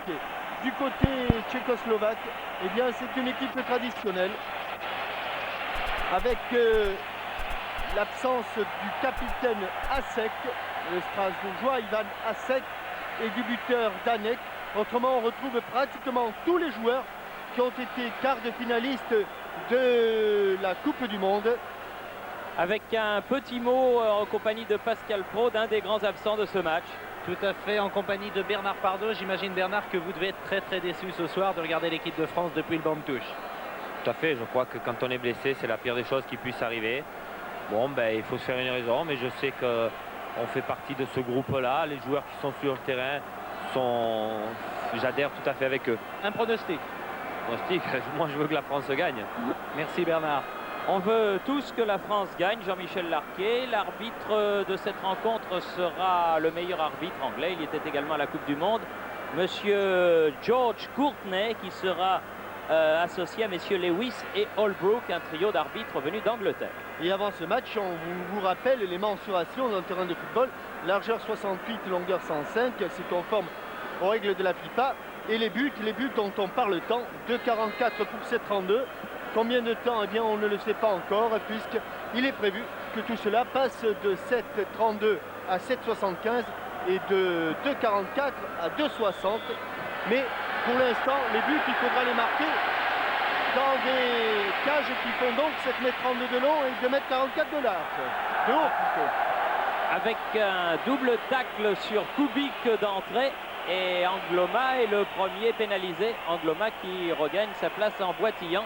marqué. Du côté tchécoslovaque, eh bien, c'est une équipe traditionnelle avec l'absence du capitaine Asek, le Strasbourgeois Ivan Asek, et du buteur Danek. Autrement, on retrouve pratiquement tous les joueurs qui ont été quarts de finalistes de la Coupe du Monde. Avec un petit mot en compagnie de Pascal Praud, un des grands absents de ce match. Tout à fait, en compagnie de Bernard Pardo. J'imagine, Bernard, que vous devez être très déçu ce soir de regarder l'équipe de France depuis le banc de touche. Tout à fait, je crois que quand on est blessé, c'est la pire des choses qui puisse arriver. Bon, ben, il faut se faire une raison, mais je sais qu'on fait partie de ce groupe-là. Les joueurs qui sont sur le terrain j'adhère tout à fait avec eux. Un pronostic? Moi, je veux que la France gagne. Merci, Bernard. On veut tous que la France gagne. Jean-Michel Larquet, l'arbitre de cette rencontre, sera le meilleur arbitre anglais. Il était également à la Coupe du Monde. Monsieur George Courtney, qui sera associé à messieurs Lewis et Holbrook, un trio d'arbitres venus d'Angleterre. Et avant ce match, on vous rappelle les mensurations dans le terrain de football. Largeur 68, longueur 105, c'est conforme aux règles de la FIFA. Et les buts dont on parle tant, 2,44 pour 7,32. Combien de temps? Eh bien, on ne le sait pas encore, puisqu'il est prévu que tout cela passe de 7,32 à 7,75 et de 2,44 à 2,60. Mais pour l'instant, les buts, il faudra les marquer dans des cages qui font donc 7,32 m de long et 2,44 m de large. De haut plutôt. Avec un double tacle sur Kubik d'entrée, et Angloma est le premier pénalisé. Angloma qui regagne sa place en boitillant.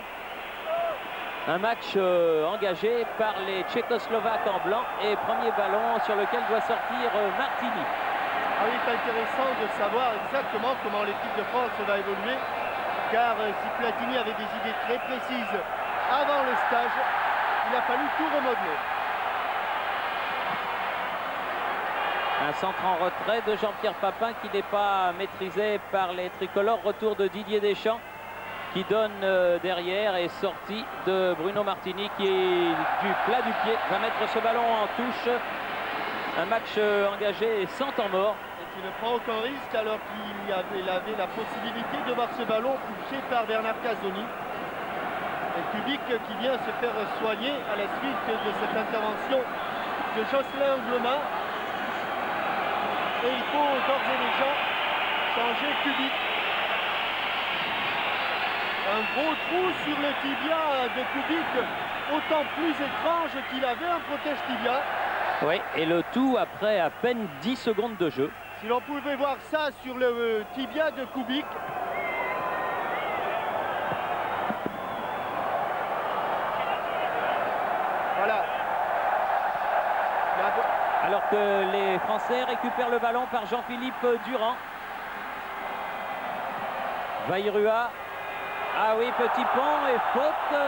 Un match engagé par les Tchécoslovaques en blanc, et premier ballon sur lequel doit sortir Martini. Ah oui, c'est intéressant de savoir exactement comment l'équipe de France va évoluer, car si Platini avait des idées très précises avant le stage, il a fallu tout remodeler. Un centre en retrait de Jean-Pierre Papin qui n'est pas maîtrisé par les tricolores. Retour de Didier Deschamps qui donne derrière, et sortie de Bruno Martini qui est du plat du pied, va mettre ce ballon en touche. Un match engagé sans temps mort. Et tu ne prends aucun risque alors qu'il avait la possibilité de voir ce ballon poussé par Bernard Casoni. Et Kubik qui vient se faire soigner à la suite de cette intervention de Jocelyn Angloma. Et il faut d'ores et déjà changer Kubik. Un gros trou sur le tibia de Kubik, autant plus étrange qu'il avait un protège tibia. Oui, et le tout après à peine 10 secondes de jeu. Si l'on pouvait voir ça sur le tibia de Kubik. Voilà. Alors que les Français récupèrent le ballon par Jean-Philippe Durand. Vairua. Ah oui, petit pont et faute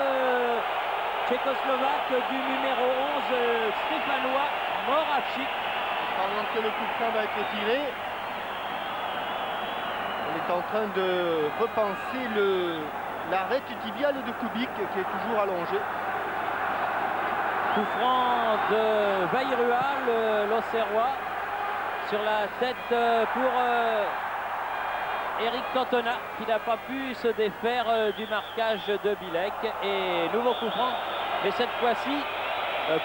tchécoslovaque du numéro 11 stéphanois Moravchik. Pendant que le coup de frein va être tiré, on est en train de repenser l'arrêt tibiale de Kubik qui est toujours allongé. Coup franc de Vairua, l'Auxerrois, sur la tête pour Eric Cantona, qui n'a pas pu se défaire du marquage de Bilek. Et nouveau coup franc, mais cette fois-ci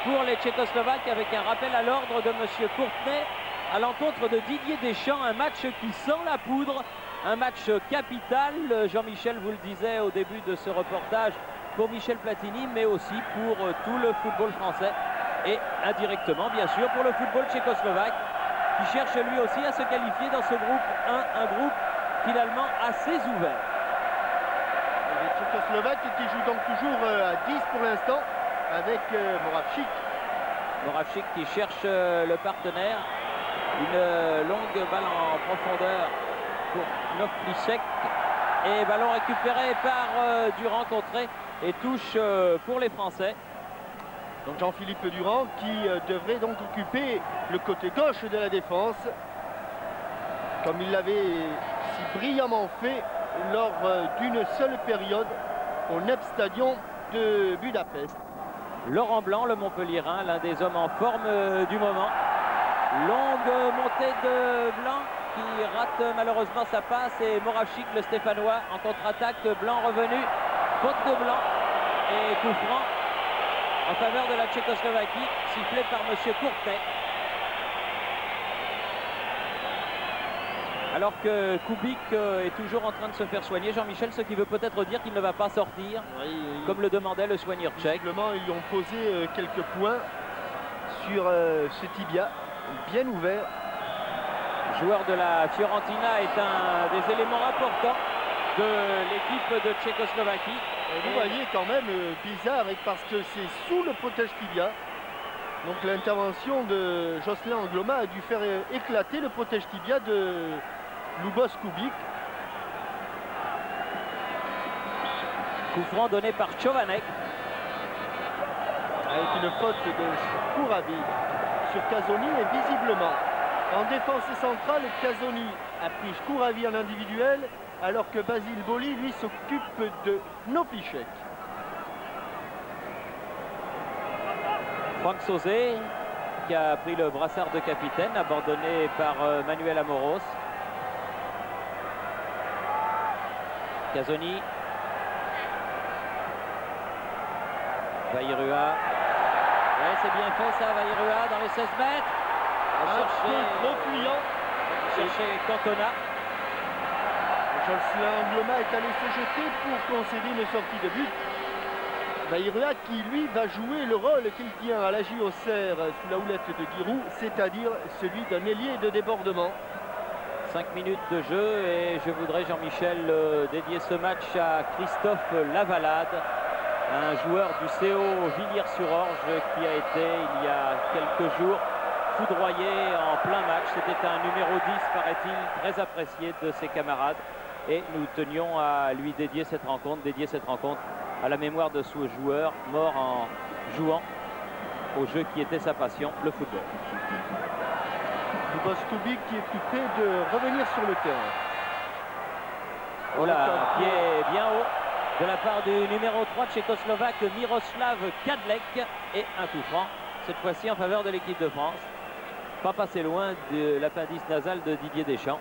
pour les Tchécoslovaques, avec un rappel à l'ordre de M. Courtenay à l'encontre de Didier Deschamps. Un match qui sent la poudre, un match capital. Jean-Michel vous le disait au début de ce reportage, pour Michel Platini, mais aussi pour tout le football français et indirectement bien sûr pour le football tchécoslovaque, qui cherche lui aussi à se qualifier dans ce groupe 1, un groupe finalement assez ouvert. Les Tchécoslovaques qui jouent donc toujours à 10 pour l'instant avec Moravchik. Moravchik qui cherche le partenaire. Une longue balle en profondeur pour Novlicek. Et ballon récupéré par Durand, contré, et touche pour les Français. Donc Jean-Philippe Durand qui devrait donc occuper le côté gauche de la défense, comme il l'avait si brillamment fait lors d'une seule période au Nep Stadion de Budapest. Laurent Blanc, le Montpellierin, l'un des hommes en forme du moment. Longue montée de Blanc qui rate malheureusement sa passe et Moravchik, le Stéphanois, en contre-attaque. Blanc revenu, faute de Blanc et coup franc en faveur de la Tchécoslovaquie, sifflé par M. Courtenay. Alors que Kubik est toujours en train de se faire soigner. Jean-Michel, ce qui veut peut-être dire qu'il ne va pas sortir, comme le demandait le soigneur tchèque. Visiblement, ils lui ont posé quelques points sur ce tibia, bien ouvert. Joueur de la Fiorentina est un des éléments importants de l'équipe de Tchécoslovaquie. Et vous voyez quand même bizarre, parce que c'est sous le protège tibia. Donc l'intervention de Jocelyn Angloma a dû faire éclater le protège tibia de Lubos Kubik. Coup franc donné par Chovanec. Avec une faute de Kouravi sur Casoni et visiblement en défense centrale, Casoni a pris Kouravi en individuel alors que Basile Boli lui s'occupe de Noplichek. Franck Sauzet qui a pris le brassard de capitaine, abandonné par Manuel Amoros. Casoni. Vairua. Ouais, c'est bien fait ça, Vairua dans les 16 mètres. Un peu trop fuyant. Chercher Cantona. Jocelyn Angloma est allé se jeter pour concéder une sortie de but. Vairua qui lui va jouer le rôle qu'il tient à la JOCR sous la houlette de Giroud, c'est-à-dire celui d'un ailier de débordement. 5 minutes de jeu et je voudrais, Jean-Michel, dédier ce match à Christophe Lavalade, un joueur du CO Villiers-sur-Orge qui a été il y a quelques jours foudroyé en plein match. C'était un numéro 10, paraît-il, très apprécié de ses camarades et nous tenions à lui dédier cette rencontre à la mémoire de ce joueur mort en jouant au jeu qui était sa passion, le football. Lubos Kubik qui est tout près de revenir sur le terrain. Voilà, un pied bien haut de la part du numéro 3 tchécoslovaque Miroslav Kadlec et un coup franc, cette fois-ci en faveur de l'équipe de France. Pas passé loin de l'appendice nasal de Didier Deschamps.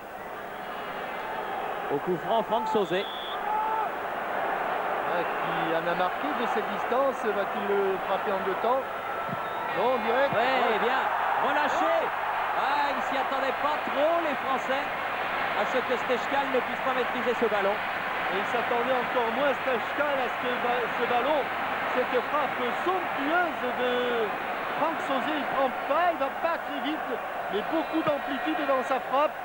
Au coup franc, Franck Sauzet. Qui en a marqué de cette distance, va-t-il le frapper en deux temps? Non, direct. Oui, bien, relâché. Ah, ils s'y attendaient pas trop, les Français, à ce que Stechkal ne puisse pas maîtriser ce ballon. Et il s'attendait encore moins, Stechkal, à ce que ce ballon, cette frappe somptueuse de Franck Sauzet, il prend pas, il va pas très vite, mais beaucoup d'amplitude dans sa frappe.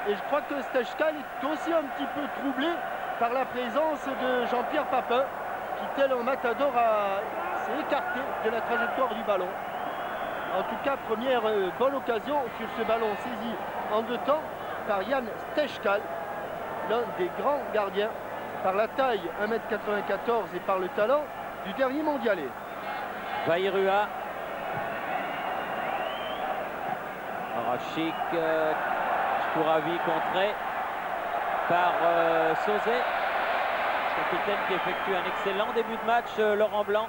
Et je crois que Stechkal est aussi un petit peu troublé par la présence de Jean-Pierre Papin, qui, tel un matador, s'est écarté de la trajectoire du ballon. En tout cas, première bonne occasion sur ce ballon saisi en deux temps par Jan Stechkal, l'un des grands gardiens, par la taille 1,94 m et par le talent du dernier mondialais. Vairua. Moravchik. Kouravi contré par Sauzet, capitaine qui effectue un excellent début de match, Laurent Blanc.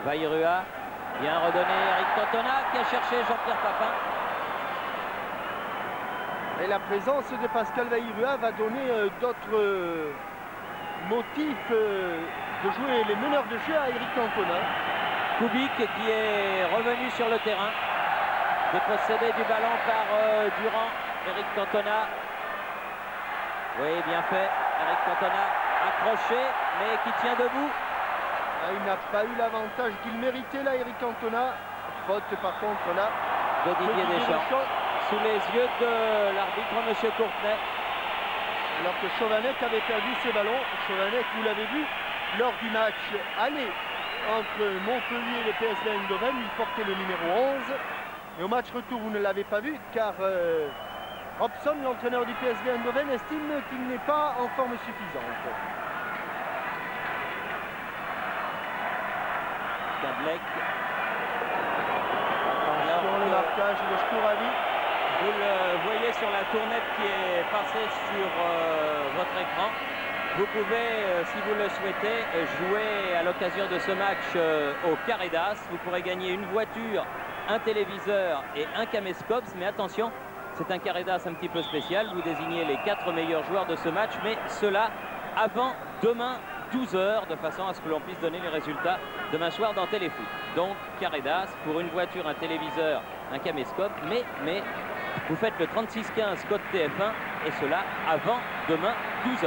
Vairua, bien redonné Eric Cantona qui a cherché Jean-Pierre Papin. Et la présence de Pascal Vairua va donner d'autres motifs de jouer les meneurs de jeu à Eric Cantona. Kubik qui est revenu sur le terrain, dépossédé du ballon par Durand. Eric Cantona. Oui, bien fait. Eric Cantona accroché, mais qui tient debout. Il n'a pas eu l'avantage qu'il méritait là, Eric Cantona. Faute par contre là de Didier Deschamps. Sous les yeux de l'arbitre, M. Courtenay. Alors que Chovanec avait perdu ses ballons. Chovanec, vous l'avez vu, lors du match aller entre Montpellier et le PSV Eindhoven, il portait le numéro 11. Et au match retour, vous ne l'avez pas vu, car Robson, l'entraîneur du PSV Eindhoven, estime qu'il n'est pas en forme suffisante. Kadlec. Attention, le marquage de Shkouravi. Vous le voyez sur la tournette qui est passée sur votre écran. Vous pouvez, si vous le souhaitez, jouer à l'occasion de ce match au Carré d'As. Vous pourrez gagner une voiture un téléviseur et un caméscope. Mais attention, c'est un Carredas un petit peu spécial. Vous désignez les 4 meilleurs joueurs de ce match, mais cela avant demain 12 h, de façon à ce que l'on puisse donner les résultats demain soir dans Téléfoot. Donc Carredas, pour une voiture, un téléviseur, un caméscope, mais vous faites le 36-15 code TF1 et cela avant demain 12 h.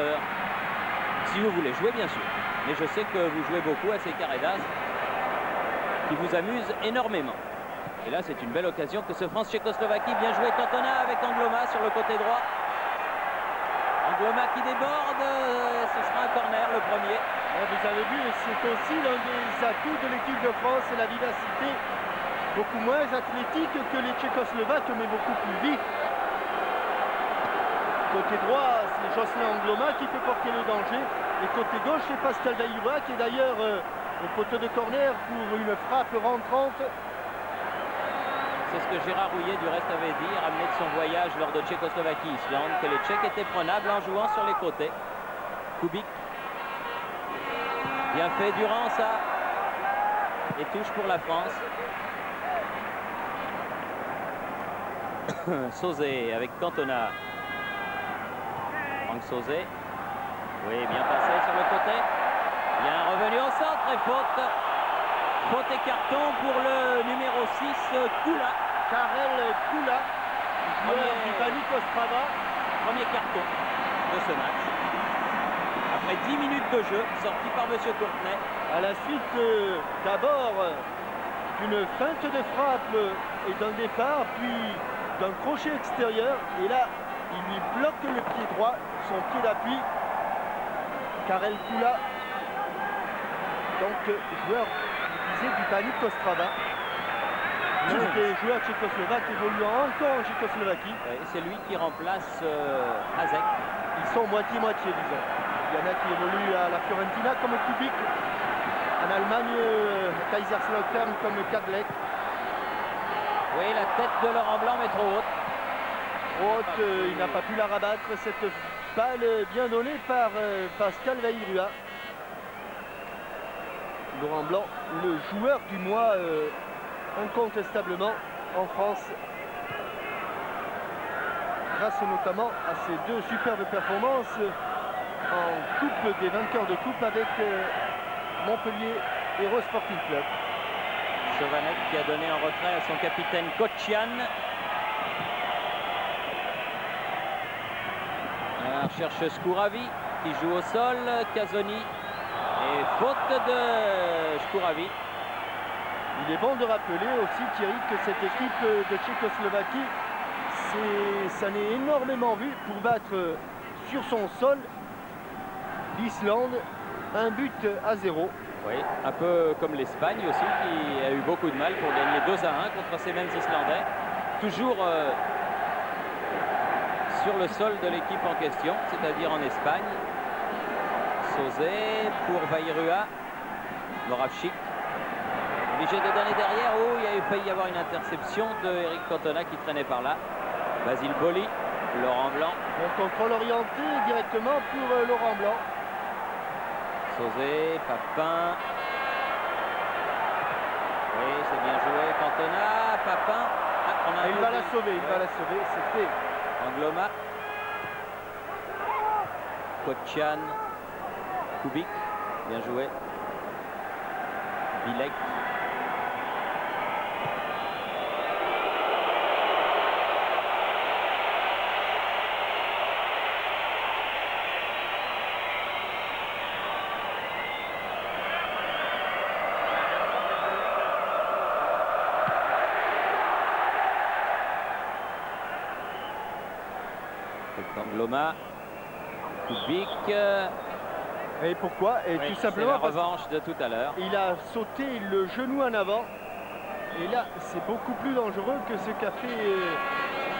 Si vous voulez jouer, bien sûr. Mais je sais que vous jouez beaucoup à ces Carredas qui vous amusent énormément. Et là, c'est une belle occasion que ce France-Tchécoslovaquie. Bien joué Cantona avec Angloma sur le côté droit. Angloma qui déborde, ce sera un corner le premier. Vous avez vu, c'est aussi l'un des atouts de l'équipe de France, c'est la vivacité. Beaucoup moins athlétique que les Tchécoslovaques, mais beaucoup plus vite. Côté droit, c'est Jocelyn Angloma qui peut porter le danger. Et côté gauche, c'est Pascal Bailloua qui est d'ailleurs au poteau de corner pour une frappe rentrante. C'est ce que Gérard Rouillet du reste avait dit, ramené de son voyage lors de Tchécoslovaquie-Islande, que les Tchèques étaient prenables en jouant sur les côtés. Kubik. Bien fait Durand, ça. Et touche pour la France. Sauzé avec Cantona. Franck Sauzé. Oui, bien passé sur le côté. Bien revenu au centre et faute. Faute et carton pour le numéro 6, Kula. Karel Kula, joueur du Banik Ostrava. Premier carton de ce match. Après 10 minutes de jeu, sorti par M. Courtenay. À la suite d'abord d'une feinte de frappe et d'un départ, puis d'un crochet extérieur. Et là, il lui bloque le pied droit, son pied d'appui. Karel Kula, donc joueur du Banik Ostrava. L'un des joueurs tchécoslovaques évoluant encore en Tchécoslovaquie. C'est lui qui remplace Azek. Ils sont moitié-moitié, disons. Il y en a qui évoluent à la Fiorentina comme Kubik. En Allemagne, Kaiserslautern comme Kadlec. Oui, la tête de Laurent Blanc, mais trop haute. Trop haute, il n'a pas pu la rabattre. Cette balle bien donnée par Pascal Vairua. Laurent Blanc, le joueur du mois incontestablement en France, grâce notamment à ses 2 superbes performances en coupe des vainqueurs de coupe avec Montpellier Héros Sporting Club. Chovanec qui a donné en retrait à son capitaine Kocian. On cherche Skouravi qui joue au sol, Casoni. Et faute de Skouravi. Il est bon de rappeler aussi, Thierry, que cette équipe de Tchécoslovaquie, ça n'est énormément vu pour battre sur son sol l'Islande, 1-0. Oui, un peu comme l'Espagne aussi, qui a eu beaucoup de mal pour gagner 2-1 contre ces mêmes Islandais. Toujours sur le sol de l'équipe en question, c'est-à-dire en Espagne. Sauzé pour Vairua. Moravchik. Obligé de donner derrière. Oh, il a failli y avoir une interception de Eric Cantona qui traînait par là. Basile Boli, Laurent Blanc. Un contrôle orienté directement pour Laurent Blanc. Sauzé, Papin. Oui, c'est bien joué. Cantona, Papin. Ah, il va la sauver, il va la sauver, c'est fait. Angloma. Kocian. Kubik, bien joué. Bilek. Angloma. Kubik. Et pourquoi? Et oui, tout simplement la revanche de tout à l'heure. Il a sauté le genou en avant. Et là, c'est beaucoup plus dangereux que ce qu'a fait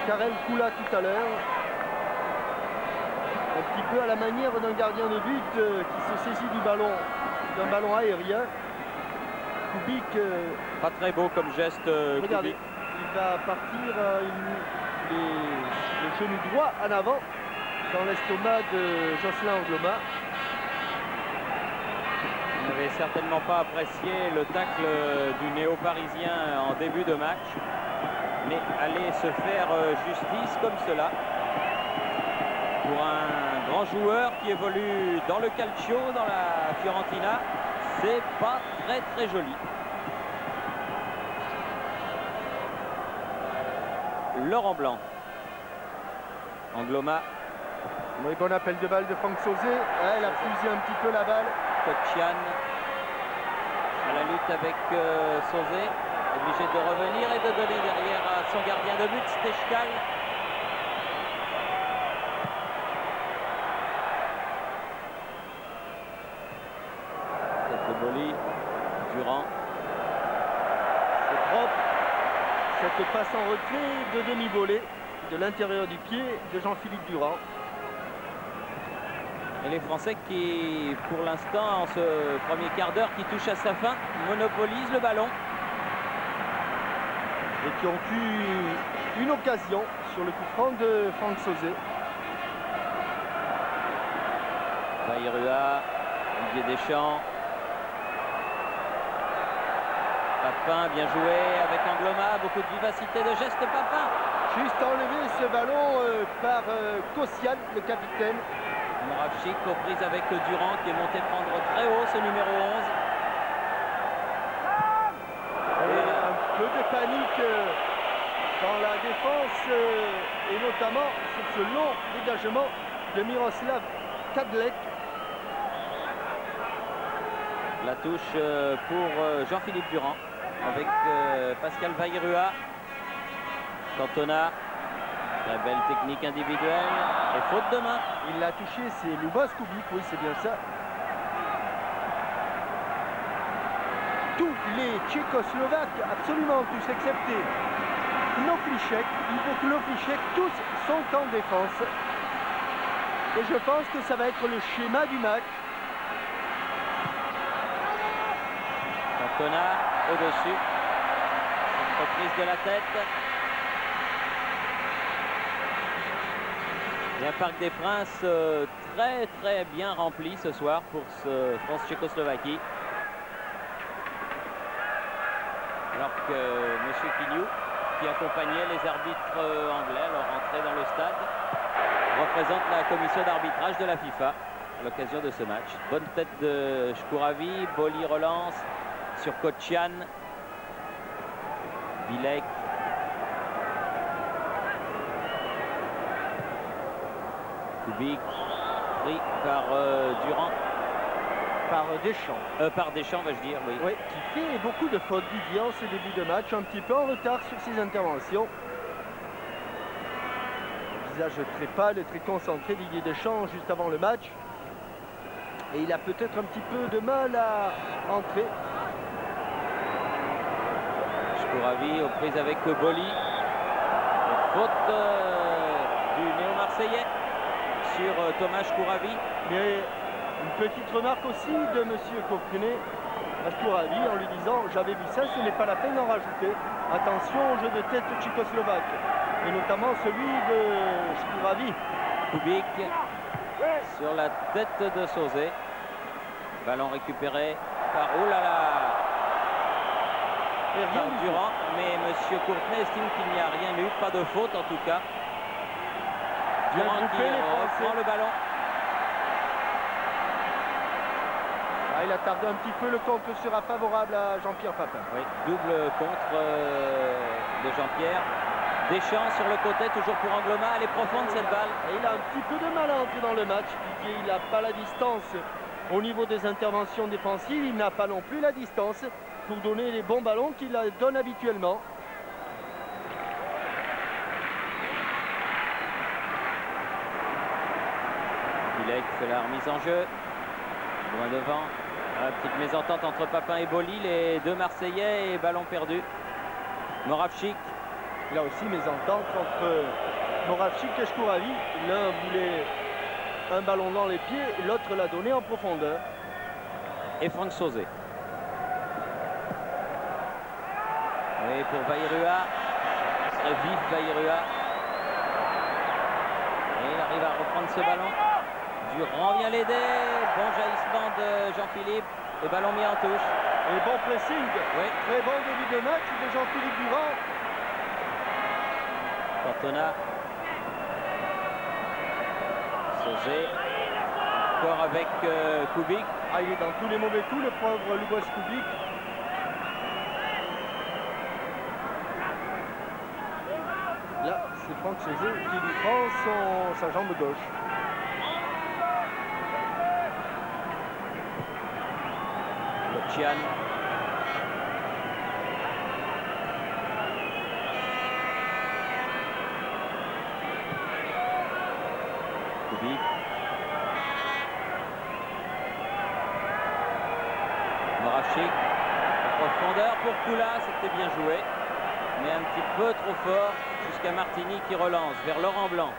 Karel Kula tout à l'heure. Un petit peu à la manière d'un gardien de but qui se saisit d'un ballon aérien. Kubik. Pas très beau comme geste. Regardez, Kubik. il va partir le genou droit en avant dans l'estomac de Jocelyn Angloma. Vous n'avez certainement pas apprécié le tacle du néo-parisien en début de match. Mais aller se faire justice comme cela pour un grand joueur qui évolue dans le calcio, dans la Fiorentina, c'est pas très très joli. Laurent Blanc. Angloma. Oui, bon appel de balle de Franck Sauzé. Elle a fusé un petit peu la balle. Kotchian à la lutte avec Sauzé. Obligé de revenir et de donner derrière à son gardien de but, Stechkal. Tête de Boli. Durand. C'est propre. Cette passe en retrait de demi-volée de l'intérieur du pied de Jean-Philippe Durand. Et les Français qui, pour l'instant, en ce premier quart d'heure qui touche à sa fin, monopolisent le ballon. Et qui ont eu une occasion sur le coup franc de Franck Sauzé. Bayrua, Olivier Deschamps. Papin, bien joué avec Angloma, beaucoup de vivacité de geste Papin. Juste enlevé ce ballon par Koscielny, le capitaine. Moravchik aux prises avec Durand qui est monté prendre très haut ce numéro 11. Et un peu de panique dans la défense et notamment sur ce long dégagement de Miroslav Kadlec. La touche pour Jean-Philippe Durand avec Pascal Bayrua. Cantona, très belle technique individuelle et faute de main. Il l'a touché, c'est Lubas Kubik, oui c'est bien ça. Tous les Tchécoslovaques, absolument tous, excepté Knoflichek, Ivo Knoflichek, tous sont en défense. Et je pense que ça va être le schéma du match. Cantona au-dessus. Reprise de la tête. Et un Parc des Princes très très bien rempli ce soir pour ce France-Tchécoslovaquie. Alors que M. Quignou, qui accompagnait les arbitres anglais à leur entrée dans le stade, représente la commission d'arbitrage de la FIFA à l'occasion de ce match. Bonne tête de Shkouravi, Boli relance sur Kotchian. Bilek. Kubik, pris par Durand. Par Deschamps. Par Deschamps, vais-je dire, oui. Oui, qui fait beaucoup de fautes, Didier, en ce début de match, un petit peu en retard sur ses interventions. Visage très pâle et très concentré, Didier Deschamps, juste avant le match. Et il a peut-être un petit peu de mal à entrer. Shkouravi aux prises avec Boli. Faute du néo-marseillais sur Thomas Shkouravi. Mais une petite remarque aussi de M. Koprine à Shkouravi en lui disant « J'avais vu ça, ce n'est pas la peine d'en rajouter. Attention au jeu de tête tchécoslovaque. » Et notamment celui de Shkouravi. Kubik sur la tête de Sauzé. Ballon récupéré par oh là là par Durand, mais M. Courtenay estime qu'il n'y a rien eu, pas de faute en tout cas. Durand qui reprend le ballon. Ah, il a tardé un petit peu, le contre sera favorable à Jean-Pierre Papin. Oui, double contre de Jean-Pierre. Deschamps sur le côté, toujours pour Angloma, elle est profonde cette balle. Et il a un petit peu de mal à entrer dans le match. Il n'a pas la distance au niveau des interventions défensives, il n'a pas non plus la distance pour donner les bons ballons qu'il donne habituellement. Bilek fait la remise en jeu. Loin devant. Une petite mésentente entre Papin et Boli, les deux Marseillais, et ballon perdu. Moravchik. Là aussi, mésentente entre Moravchik et Shkouravi. L'un voulait un ballon dans les pieds, l'autre l'a donné en profondeur. Et Franck Sauzé. Oui, pour Bayrua. Très vif Bayrua. Et il arrive à reprendre ce ballon. Durand vient l'aider. Bon jaillissement de Jean-Philippe. et ballon mis en touche. Et bon pressing. Oui. Très bon début de match de Jean-Philippe Durand. Cantona. Sauzé. Encore avec Kubik. Ah, il est dans tous les mauvais coups, le pauvre Luboš Kubik. Là, c'est Franck Sauzé qui lui prend sa jambe gauche. Chian. Kubik. Moravchik. Profondeur pour Kula, c'était bien joué. Mais un petit peu trop fort jusqu'à Martini qui relance vers Laurent Blanc.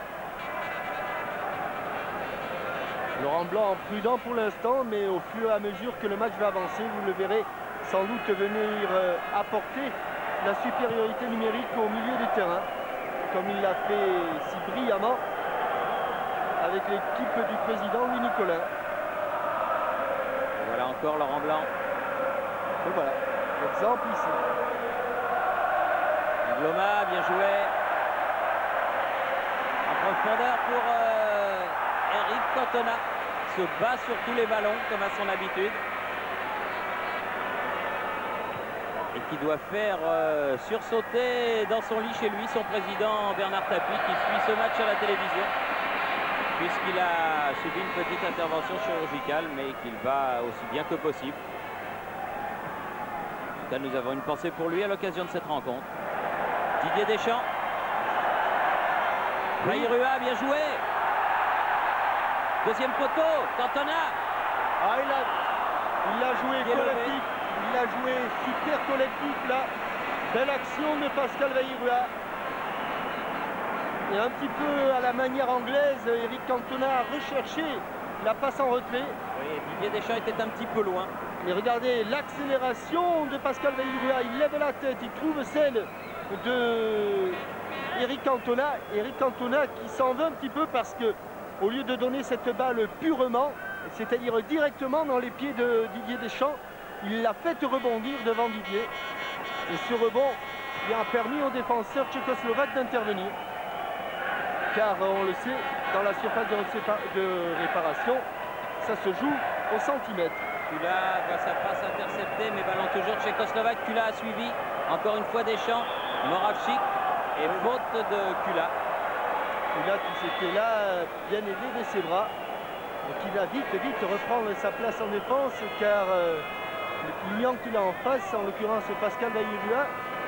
Laurent Blanc prudent pour l'instant, mais au fur et à mesure que le match va avancer, vous le verrez sans doute venir apporter la supériorité numérique au milieu du terrain, comme il l'a fait si brillamment avec l'équipe du président Louis Nicolin. Et voilà encore Laurent Blanc. Et voilà, l'exemple ici. Gloma, bien joué. En profondeur pour Eric Cantona. Se bat sur tous les ballons comme à son habitude. Et qui doit faire sursauter dans son lit chez lui son président Bernard Tapie qui suit ce match à la télévision. Puisqu'il a subi une petite intervention chirurgicale mais qu'il va aussi bien que possible. En tout cas, nous avons une pensée pour lui à l'occasion de cette rencontre. Didier Deschamps. Bayrua, bien joué. Deuxième poteau, Cantona. Ah, il a joué collectif. Il a joué super collectif là. Belle action de Pascal Bayrua. Et un petit peu à la manière anglaise, Eric Cantona a recherché la passe en retrait. Oui, Didier Deschamps était un petit peu loin. Mais regardez l'accélération de Pascal Bayrua. Il lève la tête, il trouve celle de Eric Cantona. Eric Cantona qui s'en veut un petit peu parce que au lieu de donner cette balle purement, c'est-à-dire directement dans les pieds de Didier Deschamps, il l'a fait rebondir devant Didier. Et ce rebond lui a permis aux défenseurs tchécoslovaques d'intervenir. Car on le sait, dans la surface de réparation, ça se joue au centimètre. Kula voit sa passe interceptée, mais ballon toujours tchécoslovaque. Kula a suivi. Encore une fois Deschamps. Moravchik et faute de Kula. Kula qui s'était là, bien aidé de ses bras. Et qui va vite reprendre sa place en défense, car le client qu'il a en face, en l'occurrence Pascal Bayrua,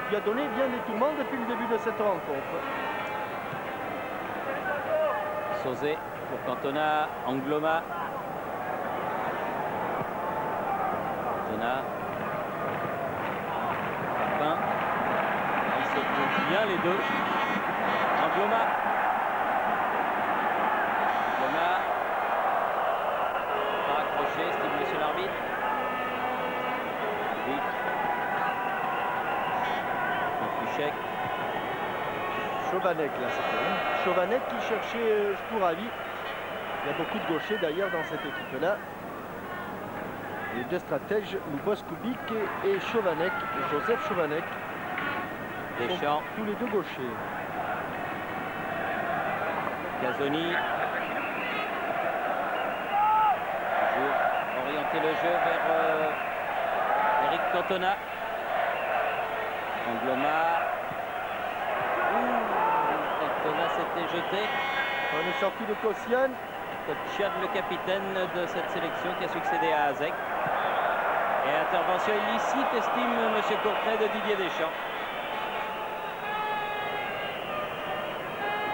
lui a donné bien des tourments depuis le début de cette rencontre. Sauzé pour Cantona, Angloma. Cantona. Papin. Ils se trouvent bien les deux. Angloma. Angloma. Pas accroché, estime monsieur l'arbitre. Vite. Fichek. Chovanec là c'était. Chovanec qui cherchait Spouravi. Il y a beaucoup de gauchers d'ailleurs dans cette équipe-là. Les deux stratèges, Luboš Kubik et Chovanec, Joseph Chovanec. Deschamps. Tous les deux gauchers. Gazzoni. Toujours orienter le jeu vers Eric Cantona. Angloma. Cantona s'était jeté. On est sorti de Koscielny. Tchad, le capitaine de cette sélection qui a succédé à Azek. Et intervention illicite, estime M. Courtrai de Didier Deschamps.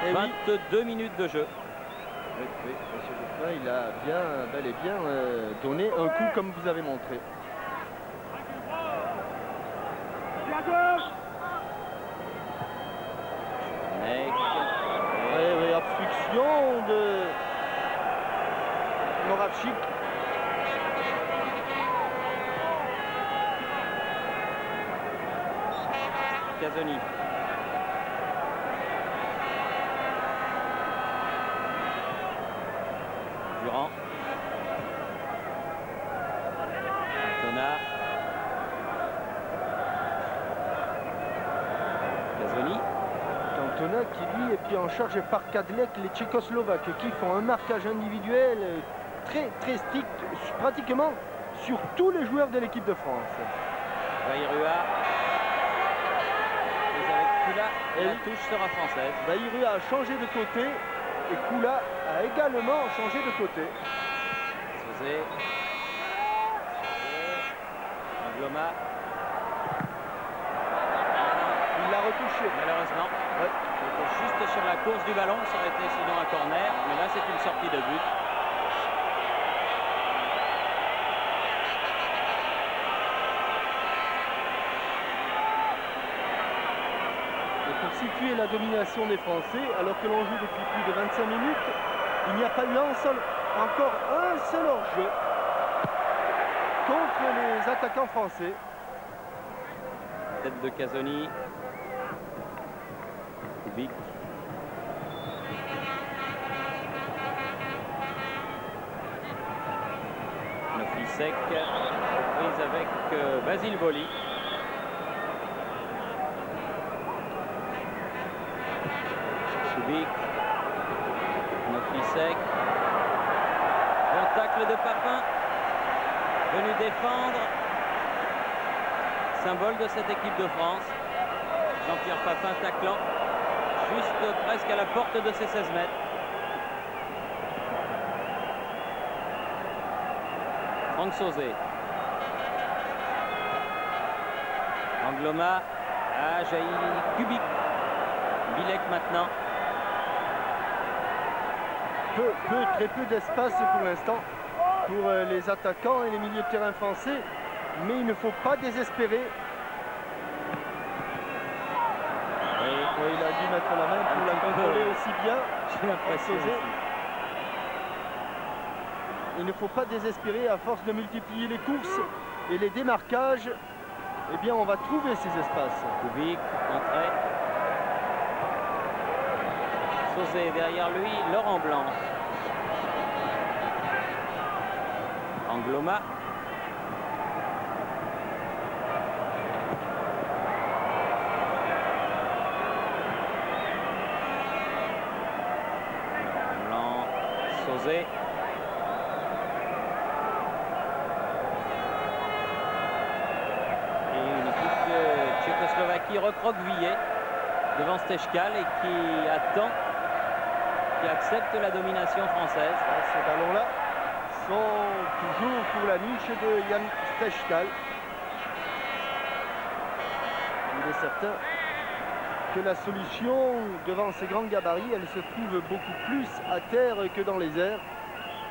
Et 22 minutes de jeu. Oui, M. Courtrai, il a bien, bel et bien donné un coup comme vous avez montré. Oui, obstruction de Moravchik. Gazzoni. Durand. Cantona. Casoni. Cantona qui lui est pris en charge par Kadlec, les Tchécoslovaques qui font un marquage individuel très strict, pratiquement sur tous les joueurs de l'équipe de France. Vairua. Et avec Kula, et la touche sera française. Vairua a changé de côté et Kula a également changé de côté. Sauzé. Angloma. Il l'a retouché. Malheureusement. Ouais. C'était juste sur la course du ballon, ça aurait été sinon un corner, mais là c'est une sortie de but. Et pour situer la domination des Français, alors que l'on joue depuis plus de 25 minutes, il n'y a pas eu encore un seul hors-jeu contre les attaquants français. Tête de Casoni. Kubik. Noflisek, prise avec Basile Boli. Kubik. Noflisek. Bon tacle de Papin. Venu défendre. Symbole de cette équipe de France. Jean-Pierre Papin taclant. Juste presque à la porte de ses 16 mètres. Franck Sauzé. Angloma a jailli Kubik. Bilek maintenant. Très peu d'espace pour l'instant pour les attaquants et les milieux de terrain français, mais il ne faut pas désespérer. Oui, il a dû mettre la main pour la contrôler aussi bien. J'ai l'impression aussi. Il ne faut pas désespérer, à force de multiplier les courses et les démarquages, eh bien on va trouver ces espaces. Kubik, entrée. Sauzé derrière lui, Laurent Blanc. Angloma. Blanc, Sauzé. Et une équipe de Tchécoslovaquie recroquevillée devant Stechkal et qui attend, qui accepte la domination française. Ces ballons-là sont toujours pour la niche de Jan Stechkal. Il est certain que la solution devant ces grands gabarits, elle se trouve beaucoup plus à terre que dans les airs.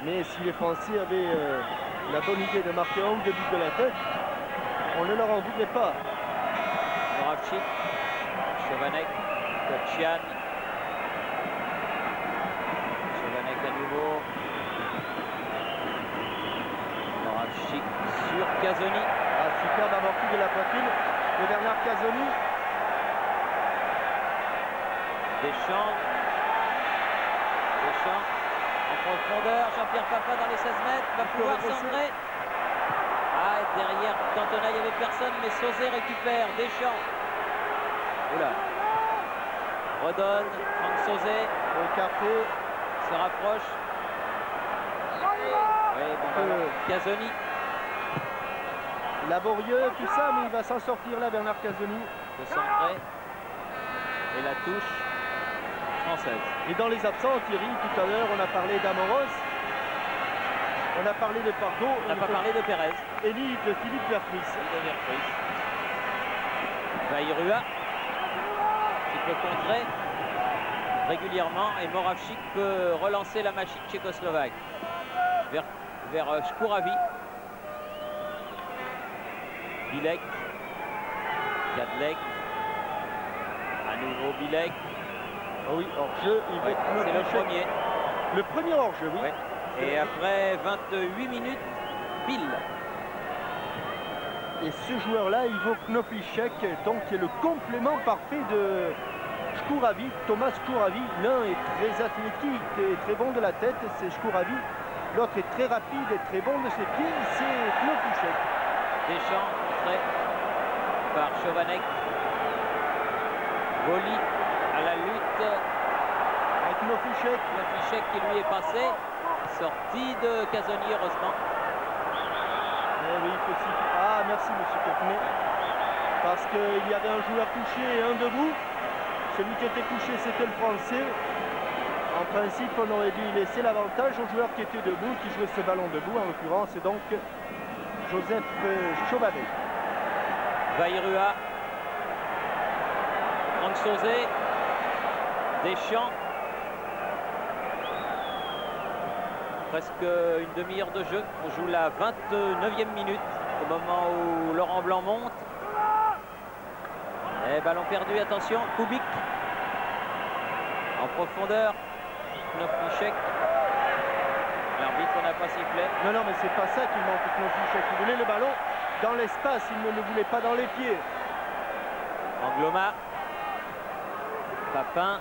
Mais si les Français avaient la bonne idée de marquer un ou deux buts de la tête, on ne leur en voudrait pas. Moravchik, Chovanec, Kotchian. Chovanec à nouveau. Moravchik sur Casoni. Superbe amorti de la poitrine de Bernard Casoni. Deschamps en profondeur. Jean-Pierre Papin dans les 16 mètres. Va pouvoir centrer. Ah, derrière Cantona, il n'y avait personne, mais Sauzé récupère. Deschamps. Oula. Redonne. Franck Sauzé. Écarté. Se rapproche. Oui, bon ballon. Casoni. Laborieux, tout ça, mais il va s'en sortir là, Bernard Casoni. De centrer. Et la touche française. Et dans les absents, Thierry, tout à l'heure, on a parlé d'Amoros. On a parlé de Pardo. On n'a pas parlé de Pérez. Et ni de Philippe Verfris. Vairua qui peut contrer régulièrement et Moravchik peut relancer la machine tchécoslovaque vers Shkouravi. Bilek, Kadlec, à nouveau Bilek. Ah oui, hors-jeu, il va être C'est le premier. Le premier hors-jeu, oui. Ouais. Et après 28 minutes, pile. Et ce joueur-là, Ivo Knoflicek, donc qui est le complément parfait de Shkouravi, Thomas Shkouravi. L'un est très athlétique et très bon de la tête, c'est Shkouravi. L'autre est très rapide et très bon de ses pieds, c'est Knoflicek. Deschamps, contré par Chovanec. Voli à la lutte. Avec Nofichek. Nofichek qui lui est passé. Sortie de Casoni, heureusement. Eh oui, possible. Ah, merci, monsieur Courtenay. Parce qu'il y avait un joueur couché et un debout. Celui qui était couché, c'était le Français. En principe, on aurait dû laisser l'avantage au joueur qui était debout, qui jouait ce ballon debout, en l'occurrence, c'est donc Joseph Chovanec. Vairua. Franck Sauzet. Deschamps. Presque une demi-heure de jeu. On joue la 29e minute au moment où Laurent Blanc monte. Et ballon perdu, attention, Kubik. En profondeur, Nofichek. L'arbitre n'a pas sifflé. Non, non, mais c'est pas ça qu'il manque, Nofichek. Il voulait le ballon dans l'espace, il ne le voulait pas dans les pieds. Angloma. Papin.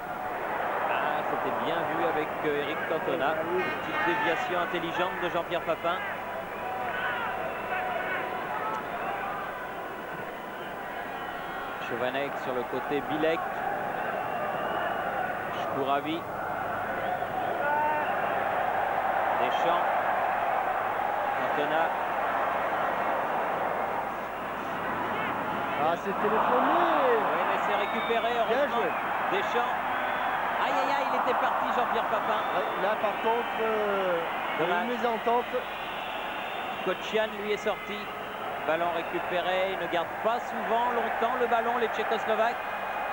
Ah, c'était bien vu avec Eric Cantona. Petite déviation intelligente de Jean-Pierre Papin. Chovanec sur le côté, Bilek. Shkouravi. Deschamps. Cantona. Ah, c'est téléphoné. Oui, mais c'est récupéré, Bien heureusement. joué. Deschamps. Aïe, aïe, aïe, il était parti, Jean-Pierre Papin. Ouais, là, par contre, il y a une mésentente. Kocian lui est sorti. Ballon récupéré, il ne garde pas souvent longtemps le ballon, les Tchécoslovaques.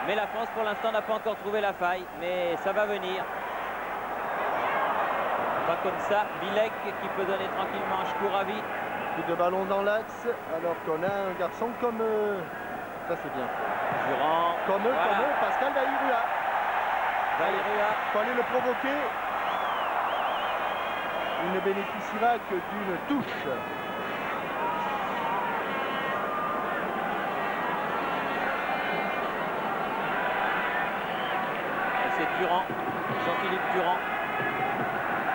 Mais la France, pour l'instant, n'a pas encore trouvé la faille. Mais ça va venir. Pas comme ça. Bilek qui peut donner tranquillement à Shkouravi. Coup de ballon dans l'axe, alors qu'on a un garçon comme... ça, c'est bien. Durand. Comme Pascal Vairua. Vairua. Il faut aller le provoquer. Il ne bénéficiera que d'une touche. Et c'est Durand, Jean-Philippe Durand,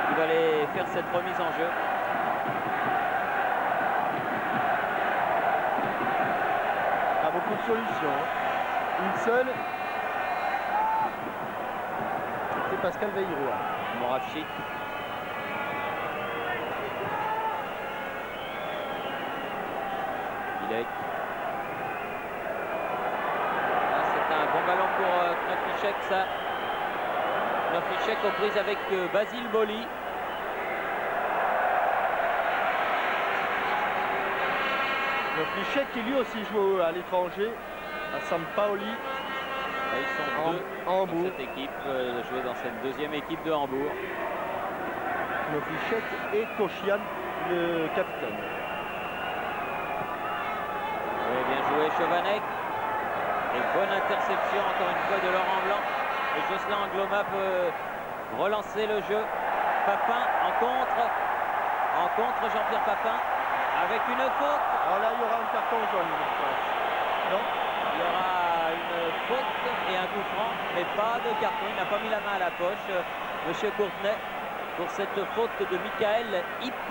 qui va aller faire cette remise en jeu. Pas beaucoup de solutions. Hein. Une seule. C'est Pascal Vairua. Moravchik. Bilek. C'est un bon ballon pour Nofichek, ça. Nofichek aux prises avec Basile Boli. Nofichek qui lui aussi joue à l'étranger, à San Paoli. Là, ils sont deux dans Hambourg. cette équipe, jouer dans cette deuxième équipe de Hambourg. Nofichek et Kocian, le capitaine. Oui, bien joué Chovanec. Et bonne interception encore une fois de Laurent Blanc. Et Jocelyn Angloma peut relancer le jeu. Papin en contre Jean-Pierre Papin avec une faute. Alors là, il y aura un carton jaune, je pense. Non? Il y aura une faute et un coup franc, mais pas de carton. Il n'a pas mis la main à la poche, monsieur Courtenay, pour cette faute de Michael Hipp.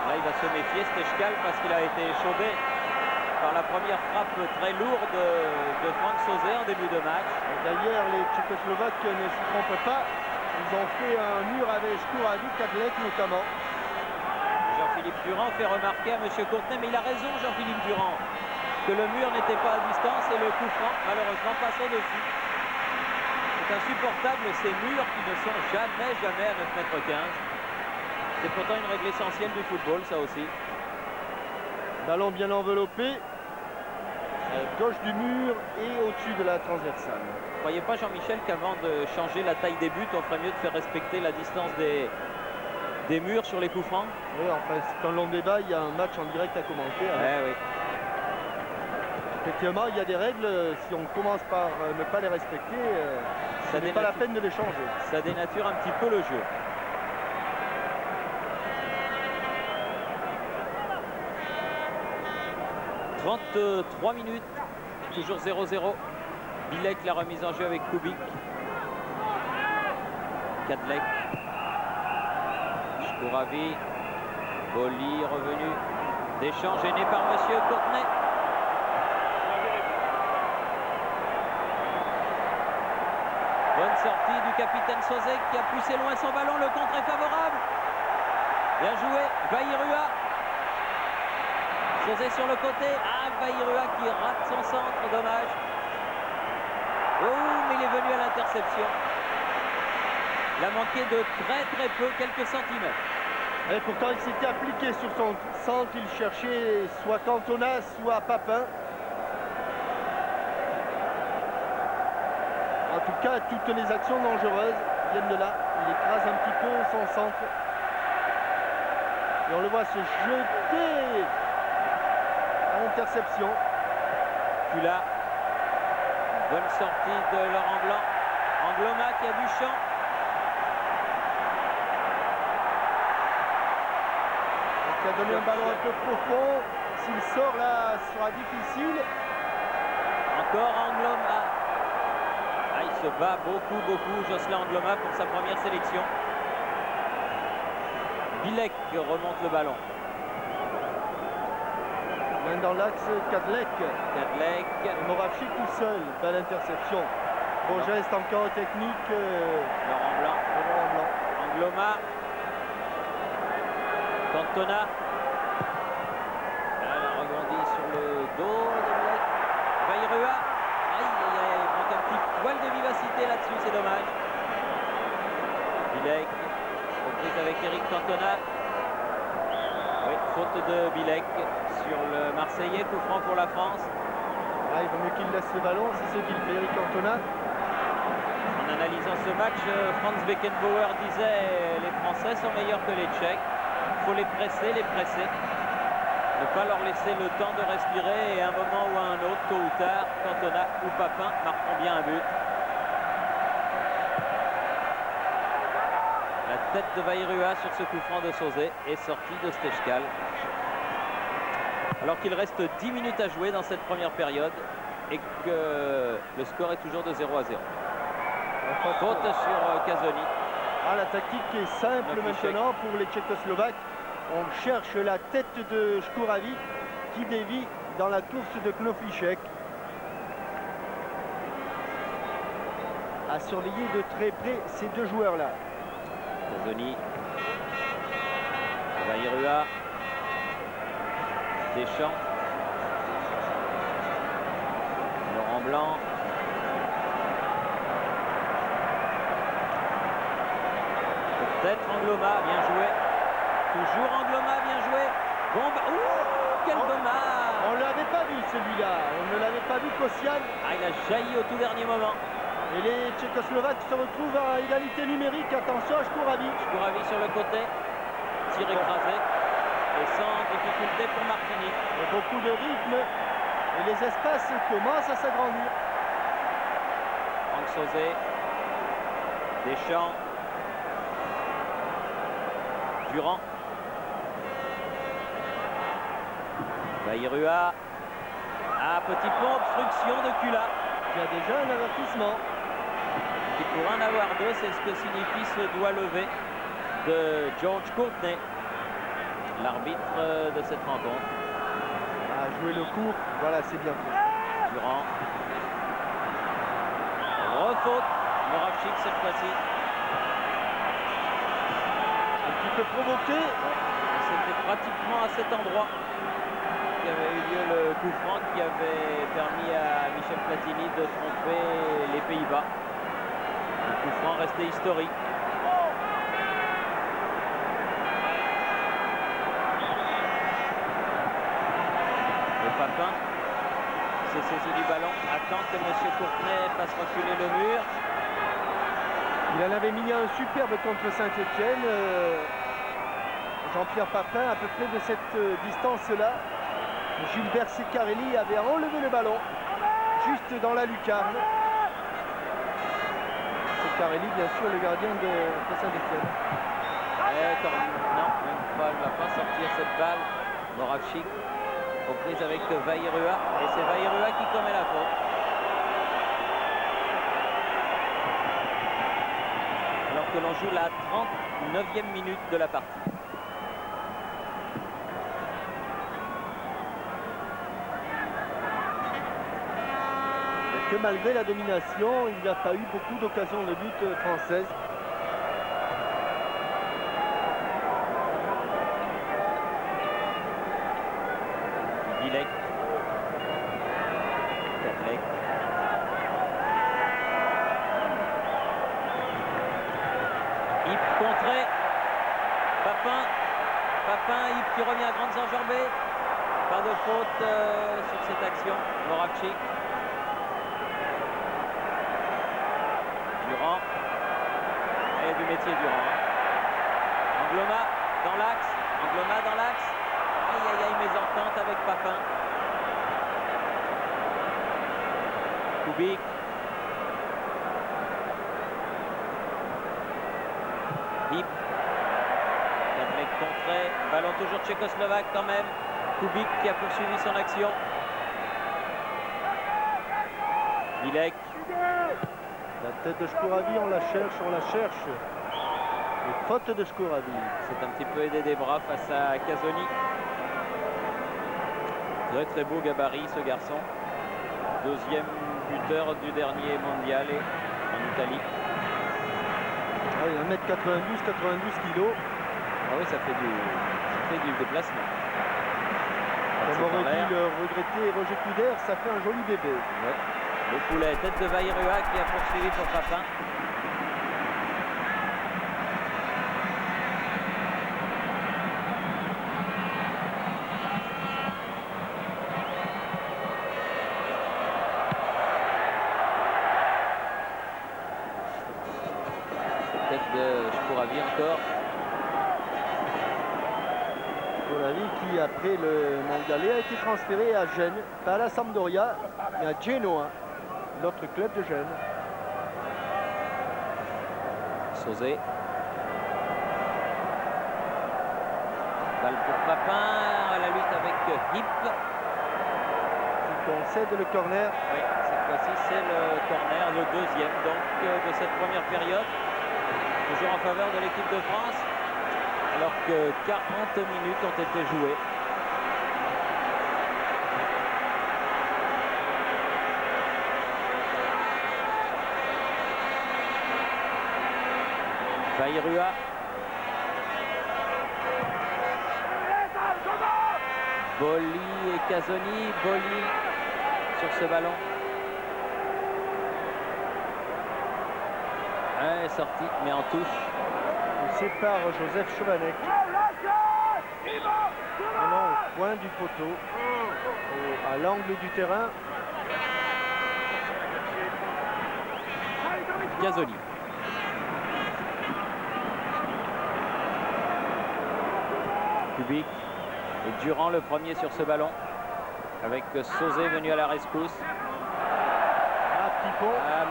Là, il va se méfier, Stechkal, parce qu'il a été échaudé par la première frappe très lourde de Franck Sauzet en début de match. D'ailleurs, les Tchécoslovaques ne s'y trompent pas. Ils ont fait un mur avec Shkouravi, Kadlec notamment. Jean-Philippe Durand fait remarquer à M. Courtenay, mais il a raison, Jean-Philippe Durand, que le mur n'était pas à distance et le coup franc, malheureusement, passe au-dessus. C'est insupportable, ces murs qui ne sont jamais à 9,15 m. C'est pourtant une règle essentielle du football, ça aussi. Ballon bien enveloppé. Gauche du mur et au-dessus de la transversale. Vous ne croyez pas, Jean-Michel, qu'avant de changer la taille des buts, on ferait mieux de faire respecter la distance des murs sur les coups francs? Oui, enfin, c'est un long débat. Il y a un match en direct à commenter. Oui. Effectivement, il y a des règles. Si on commence par ne pas les respecter, ce n'est pas la peine de les changer. Ça dénature un petit peu le jeu. « 33 minutes, toujours 0-0. Bilek, la remise en jeu avec Kubik. Kadlec. Kouravi, Boli revenu. Deschamps gêné par monsieur Courtenay. Bonne sortie du capitaine Sauzet qui a poussé loin son ballon. Le contre est favorable. Bien joué, Vahirua. Sauzet sur le côté. Ah, Vahirua qui rate son centre, dommage. Oh, mais il est venu à l'interception. Il a manqué de très peu, quelques centimètres. Et pourtant, il s'était appliqué sur son centre. Il cherchait soit Cantona, soit Papin. En tout cas, toutes les actions dangereuses viennent de là. Il écrase un petit peu son centre. Et on le voit se jeter à l'interception. Puis là, bonne sortie de Laurent Blanc. Angloma qui a du champ. Il a donné un ballon un peu profond. S'il sort là, ce sera difficile. Encore Angloma. Ah, il se bat beaucoup, Jocelyn Angloma pour sa première sélection. Bilek remonte le ballon. Main dans l'axe, Kadlec. Kadlec. Moravchik tout seul. Belle interception. Beau geste encore technique. Laurent Blanc. Laurent Blanc. Angloma. Cantona. Elle rebondit sur le dos de Bilek. Vahirua. Aïe, il manque un petit poil de vivacité là-dessus, c'est dommage. Bilek. Reprise avec Eric Cantona. Oui, faute de Bilek sur le Marseillais, coup franc pour la France. Ah, il vaut mieux qu'il laisse le ballon, c'est ce qu'il fait, Eric Cantona. En analysant ce match, Franz Beckenbauer disait les Français sont meilleurs que les Tchèques. Il faut les presser. Ne pas leur laisser le temps de respirer et à un moment ou à un autre, tôt ou tard, Cantona ou Papin marqueront bien un but. La tête de Vahirua sur ce coup franc de Sauzet est sortie de Stejskal. Alors qu'il reste 10 minutes à jouer dans cette première période et que le score est toujours de 0 à 0. Faute sur Kazoni. Ah, la tactique est simple maintenant pour les Tchécoslovaques. On cherche la tête de Shkouravi qui dévie dans la course de Knofliček. À surveiller de très près ces deux joueurs-là. Kazoni. Vahirua. Deschamps. Laurent Blanc. Peut-être Angloma, bien joué. Toujours Angloma, bien joué. Bon, quel dommage! On ne l'avait pas vu celui-là. On ne l'avait pas vu, Kosian. Ah, il a jailli au tout dernier moment. Et les Tchécoslovaques se retrouvent à égalité numérique. Attention à Shkouravi. Shkouravi sur le côté. Tir écrasé. Et sans difficulté pour Martini. Il y a beaucoup de rythme. Et les espaces commencent à s'agrandir. Franck Sauzet. Deschamps. Durand. Vahirua. Ah, petit pont, obstruction de Kula. Il y a déjà un avertissement. Il pourra en avoir deux, c'est ce que signifie ce doigt levé de George Courtenay, l'arbitre de cette rencontre. À jouer le coup, voilà, c'est bien fait. Durand. Refaute. Moravchik cette fois-ci. Un petit peu provoqué. C'était pratiquement à cet endroit qu'avait eu lieu le coup franc qui avait permis à Michel Platini de tromper les Pays-Bas. Le coup franc resté historique. Et Papin s'est saisi du ballon, attend que M. Courtenay fasse reculer le mur. Il en avait mis un superbe contre Saint-Etienne. Jean-Pierre Papin, à peu près de cette distance-là. Gilbert Ceccarelli avait enlevé le ballon juste dans la lucarne. Ceccarelli, bien sûr, le gardien de Saint-Etienne. Non, même pas, il ne va pas sortir cette balle. Moravchik, aux prises avec Vahirua. Et c'est Vahirua qui commet la faute. Alors que l'on joue la 39e minute de la partie. Que malgré la domination, il n'y a pas eu beaucoup d'occasions de but françaises. Bilek. Katlek. Yves contré. Papin, Yves qui revient à grandes enjambées. Pas de faute sur cette action. Moravchik. Durand. Et du métier Durand. Angloma dans l'axe. Aïe aïe aïe, mésentente avec Papin. Kubik. Hip. Katlek contré. Ballon toujours tchécoslovaque quand même. Kubik qui a poursuivi son action. Bilek. La tête de Shkouravi, on la cherche. Les fautes de Shkouravi. C'est un petit peu aidé des bras face à Casoni. Très très beau gabarit ce garçon. Deuxième buteur du dernier mondial en Italie. Ah, il a 1m92, 92 kg. Ah oui, ça fait du déplacement. Comme aurait dit le regretté Roger Couder, ça fait un joli bébé. Ouais. Le poulet, tête de Vairua qui a poursuivi pour Papin. Tête de Shkouravi encore. Shkouravi qui, après le mondial, a été transféré à Gênes, pas à la Sampdoria, mais à Genoa, notre club de Gênes. Sauzé. Balle pour Papin à la lutte avec Hip. Qui concède le corner. Oui, cette fois-ci c'est le corner, le deuxième donc de cette première période. Toujours en faveur de l'équipe de France, alors que 40 minutes ont été jouées. Vairua. Boli et Casoni. Boli sur ce ballon. Ouais, sorti, mais en touche. Il sépare Joseph Chovanec. Non, au point du poteau, à l'angle du terrain. Casoni. Kubik et Durand le premier sur ce ballon avec Sauzé venu à la rescousse.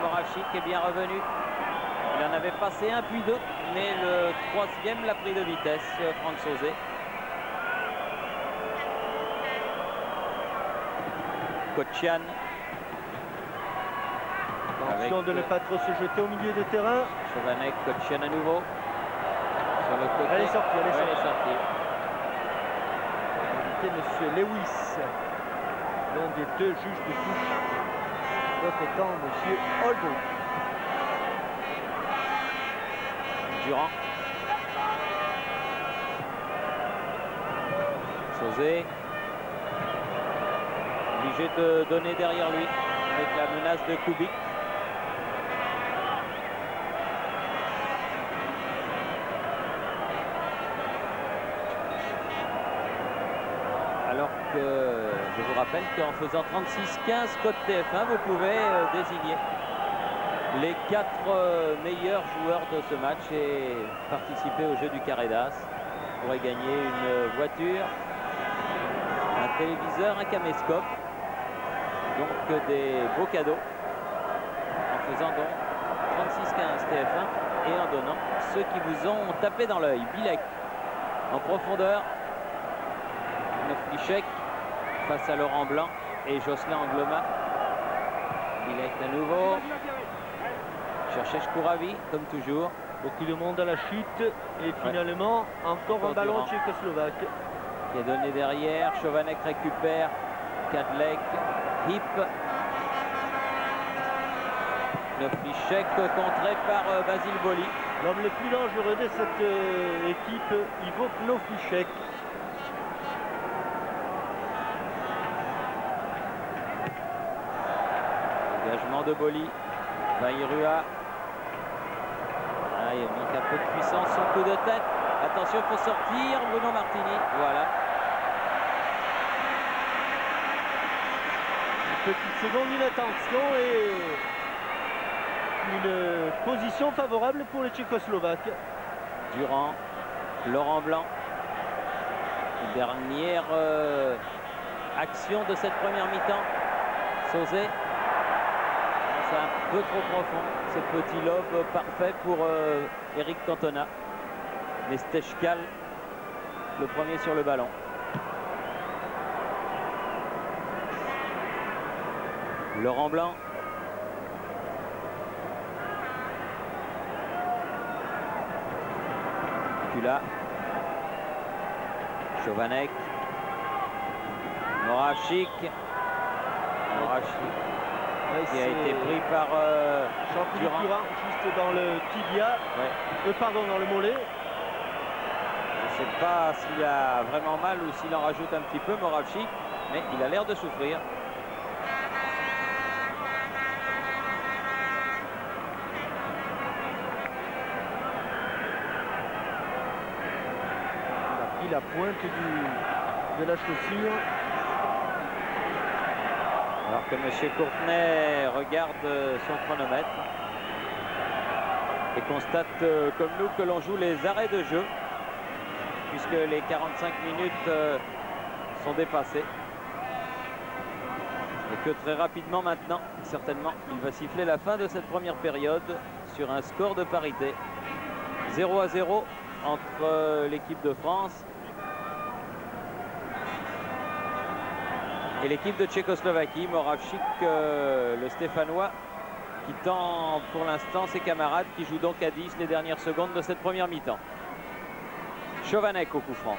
Moravchik est bien revenu. Il en avait passé un puis deux, mais le troisième l'a pris de vitesse, Franck Sauzé. Kotchian. Attention de ne pas trop se jeter au milieu de terrain. Chovanec, Kotchian à nouveau. Sur le côté. Elle est sortie, elle est sortie. C'était Monsieur Lewis, l'un des deux juges de touche, l'autre étant Monsieur Oldo. Durand. Sauzé. Obligé de donner derrière lui avec la menace de Kubik. Alors que je vous rappelle qu'en faisant 36-15 code TF1, vous pouvez désigner les 4 meilleurs joueurs de ce match et participer au jeu du carré d'as. Vous pourrez gagner une voiture, un téléviseur, un caméscope, donc des beaux cadeaux en faisant donc 36-15 TF1 et en donnant ceux qui vous ont tapé dans l'œil. Bilek en profondeur, Flichek face à Laurent Blanc et Jocelyn Angloma. Bilek à nouveau. Chercher Shkouravi comme toujours. Beaucoup de monde à la chute et finalement encore un ballon Durand tchécoslovaque. qui est donné derrière. Chovanec récupère. Kadlec, Hip. Knoflichek contré par Basile Boli. L'homme le plus dangereux de cette équipe, Ivo Knoflichek. Engagement de Boli. Vairua. Ah, il manque un peu de puissance, son coup de tête. Attention, il faut sortir. Bruno Martini. Voilà. Une petite seconde d'inattention et une position favorable pour les Tchécoslovaques. Durand. Laurent Blanc. Dernière action de cette première mi-temps. Sauzet. C'est un peu trop profond. Ce petit lob parfait pour Eric Cantona. Mais Stechkal, le premier sur le ballon. Laurent Blanc. Kula. Chovanec. Moravchik. Qui a été pris par Durand. Durand, juste dans le tibia, pardon, dans le mollet. Je ne sais pas s'il a vraiment mal ou s'il en rajoute un petit peu, Moravchik, mais il a l'air de souffrir. Il a pris la pointe de la chaussure. Alors que M. Courtenay regarde son chronomètre et constate comme nous que l'on joue les arrêts de jeu puisque les 45 minutes sont dépassées et que très rapidement maintenant, certainement, il va siffler la fin de cette première période sur un score de parité. 0-0 entre l'équipe de France et l'équipe de Tchécoslovaquie. Moravchik, le Stéphanois, qui tend pour l'instant ses camarades, qui jouent donc à 10 les dernières secondes de cette première mi-temps. Chovanec au coup franc.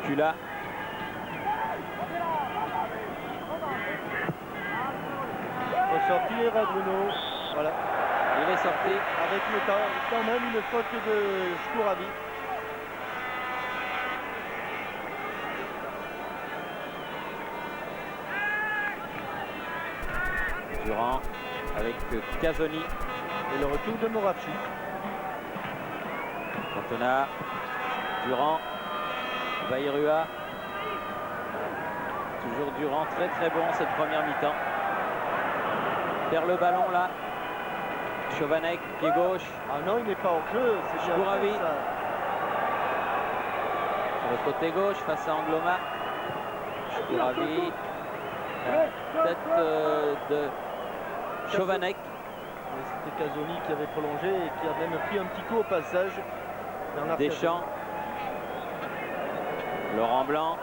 Kula. Ressortir à Bruno. Voilà. Il est sorti. Avec quand même une faute de Shkouravi. Durand avec Casoni. Et le retour de Moravchik. Cantona. Durand. Vairua. Toujours Durand, très très bon cette première mi-temps. Perd le ballon là. Chovanec, pied gauche. Ah non, il n'est pas hors jeu. C'est Shkouravi. bien fait, ça. Sur le côté gauche face à Angloma. Shkouravi. Tête de Chovanec. C'était Casoni qui avait prolongé et qui a même pris un petit coup au passage. Deschamps. Laurent Blanc.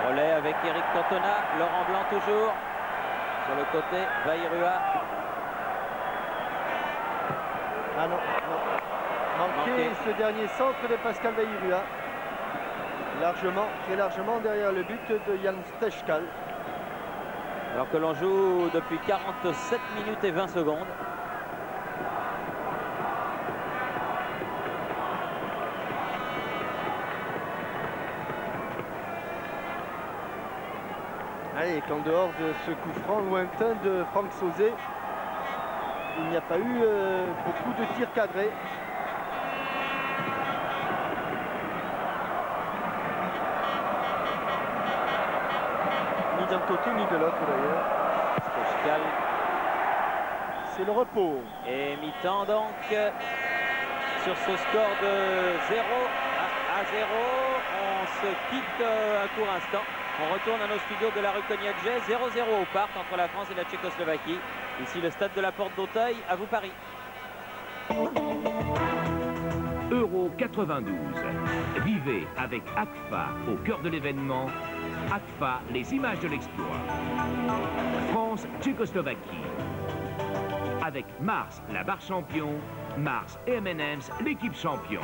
Relais avec Eric Cantona. Laurent Blanc toujours. Sur le côté, Vairua. Ah non, non. Manqué ce dernier centre de Pascal Vairua. Largement, très largement derrière le but de Jan Stechkal. Alors que l'on joue depuis 47 minutes et 20 secondes. Allez, qu'en dehors de ce coup franc lointain de Franck Sauzet, il n'y a pas eu beaucoup de tirs cadrés. Ni d'un côté ni de l'autre d'ailleurs. Stechkal. C'est le repos. Et mi-temps donc sur ce score de 0-0. On se quitte un court instant. On retourne à nos studios de la rue Cognac-Jay. 0-0 au parc entre la France et la Tchécoslovaquie. Ici le stade de la Porte d'Auteuil. À vous Paris. Euro 92. Vivez avec ACFA au cœur de l'événement. ACFA, les images de l'exploit. France-Tchécoslovaquie. Avec Mars, la barre champion. Mars et M&M's, l'équipe champion.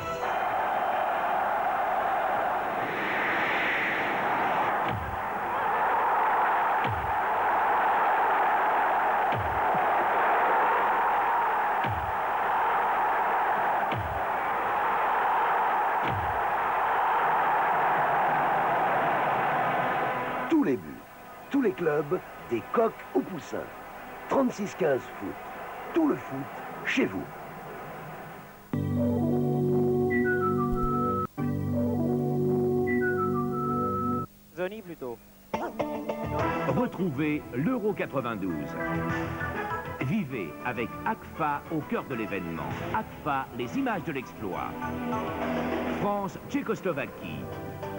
Tous les buts, tous les clubs, des coqs aux poussins. 36-15 foot. Tout le foot, chez vous. Zoni plutôt. Retrouvez l'Euro 92. Vivez avec ACFA au cœur de l'événement. ACFA, les images de l'exploit. France-Tchécoslovaquie.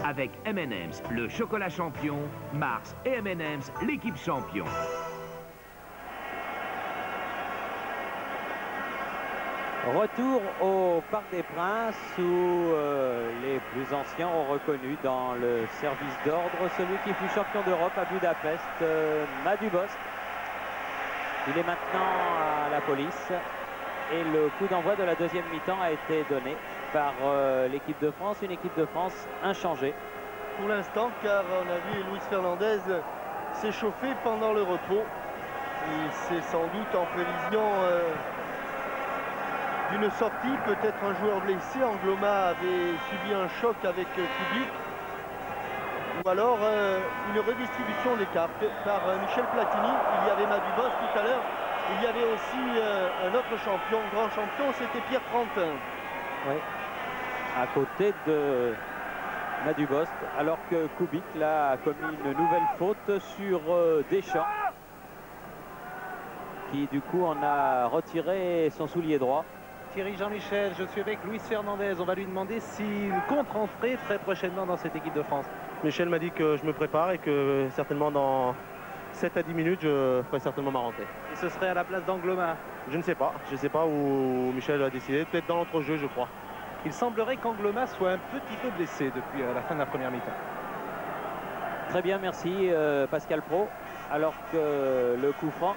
Avec M&M's, le chocolat champion. Mars et M&M's, l'équipe champion. Retour au Parc des Princes où les plus anciens ont reconnu dans le service d'ordre celui qui fut champion d'Europe à Budapest, Madu Bost. Il est maintenant à la police et le coup d'envoi de la deuxième mi-temps a été donné par l'équipe de France, une équipe de France inchangée. Pour l'instant, car on a vu Luis Fernandez s'échauffer pendant le repos. Et c'est sans doute en prévision d'une sortie, peut-être un joueur blessé. Angloma avait subi un choc avec Kubik. Ou alors une redistribution des cartes par Michel Platini. Il y avait Madu Bost tout à l'heure. Il y avait aussi un autre champion, grand champion, c'était Pierre Trentin. Oui, à côté de Madu Bost, alors que Kubik là, a commis une nouvelle faute sur Deschamps, qui du coup en a retiré son soulier droit. Thierry Jean-Michel, je suis avec Luis Fernandez. On va lui demander s'il compte rentrer très prochainement dans cette équipe de France. Michel m'a dit que je me prépare et que certainement dans 7 à 10 minutes, je ferai certainement ma rentrée. Et ce serait à la place d'Angloma. Je ne sais pas. Je ne sais pas où Michel a décidé. Peut-être dans l'entrejeu, je crois. Il semblerait qu'Angloma soit un petit peu blessé depuis la fin de la première mi-temps. Très bien, merci Pascal Pro. Alors que le coup franc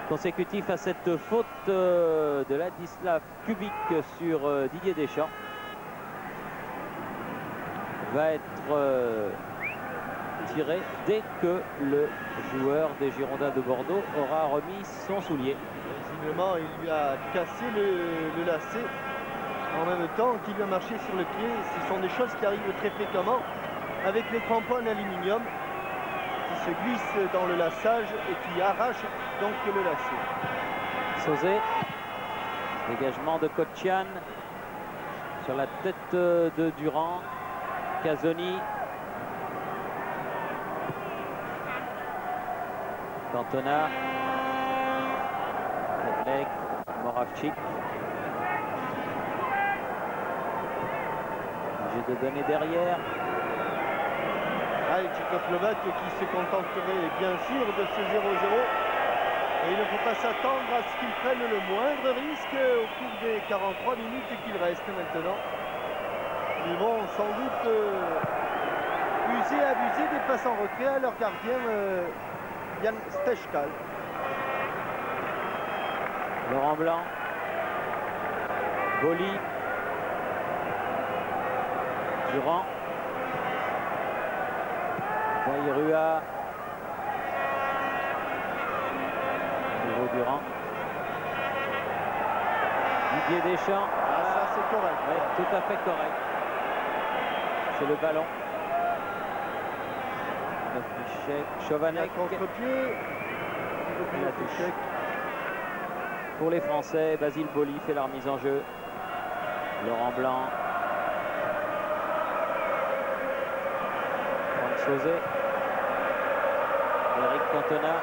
consécutif à cette faute de Ladislav Kubik sur Didier Deschamps va être tiré dès que le joueur des Girondins de Bordeaux aura remis son soulier. Visiblement, il lui a cassé le lacet en même temps qu'il lui a marché sur le pied. Ce sont des choses qui arrivent très fréquemment avec les crampons en aluminium qui se glissent dans le laçage et qui arrachent donc le lacet. Sauzé, dégagement de Kotchian sur la tête de Durand. Casoni, Cantona, Kedlec, Moravchik. Obligé de donner derrière. Les Tchécoslovaques qui se contenteraient bien sûr de ce 0-0. Et il ne faut pas s'attendre à ce qu'ils prennent le moindre risque au cours des 43 minutes qu'il reste maintenant. Ils vont sans doute user et abuser des passes en retrait à leur gardien Jan Stechkal. Laurent Blanc, Boli, Durand, Bayrua, nouveau Durand, Didier Deschamps. Ça c'est correct. Ouais, tout à fait correct. C'est le ballon. Chovanec. Contre-pied. La touche. Pour les Français, Basile Boli fait la remise en jeu. Laurent Blanc. Franck Sauzé. Eric Cantona.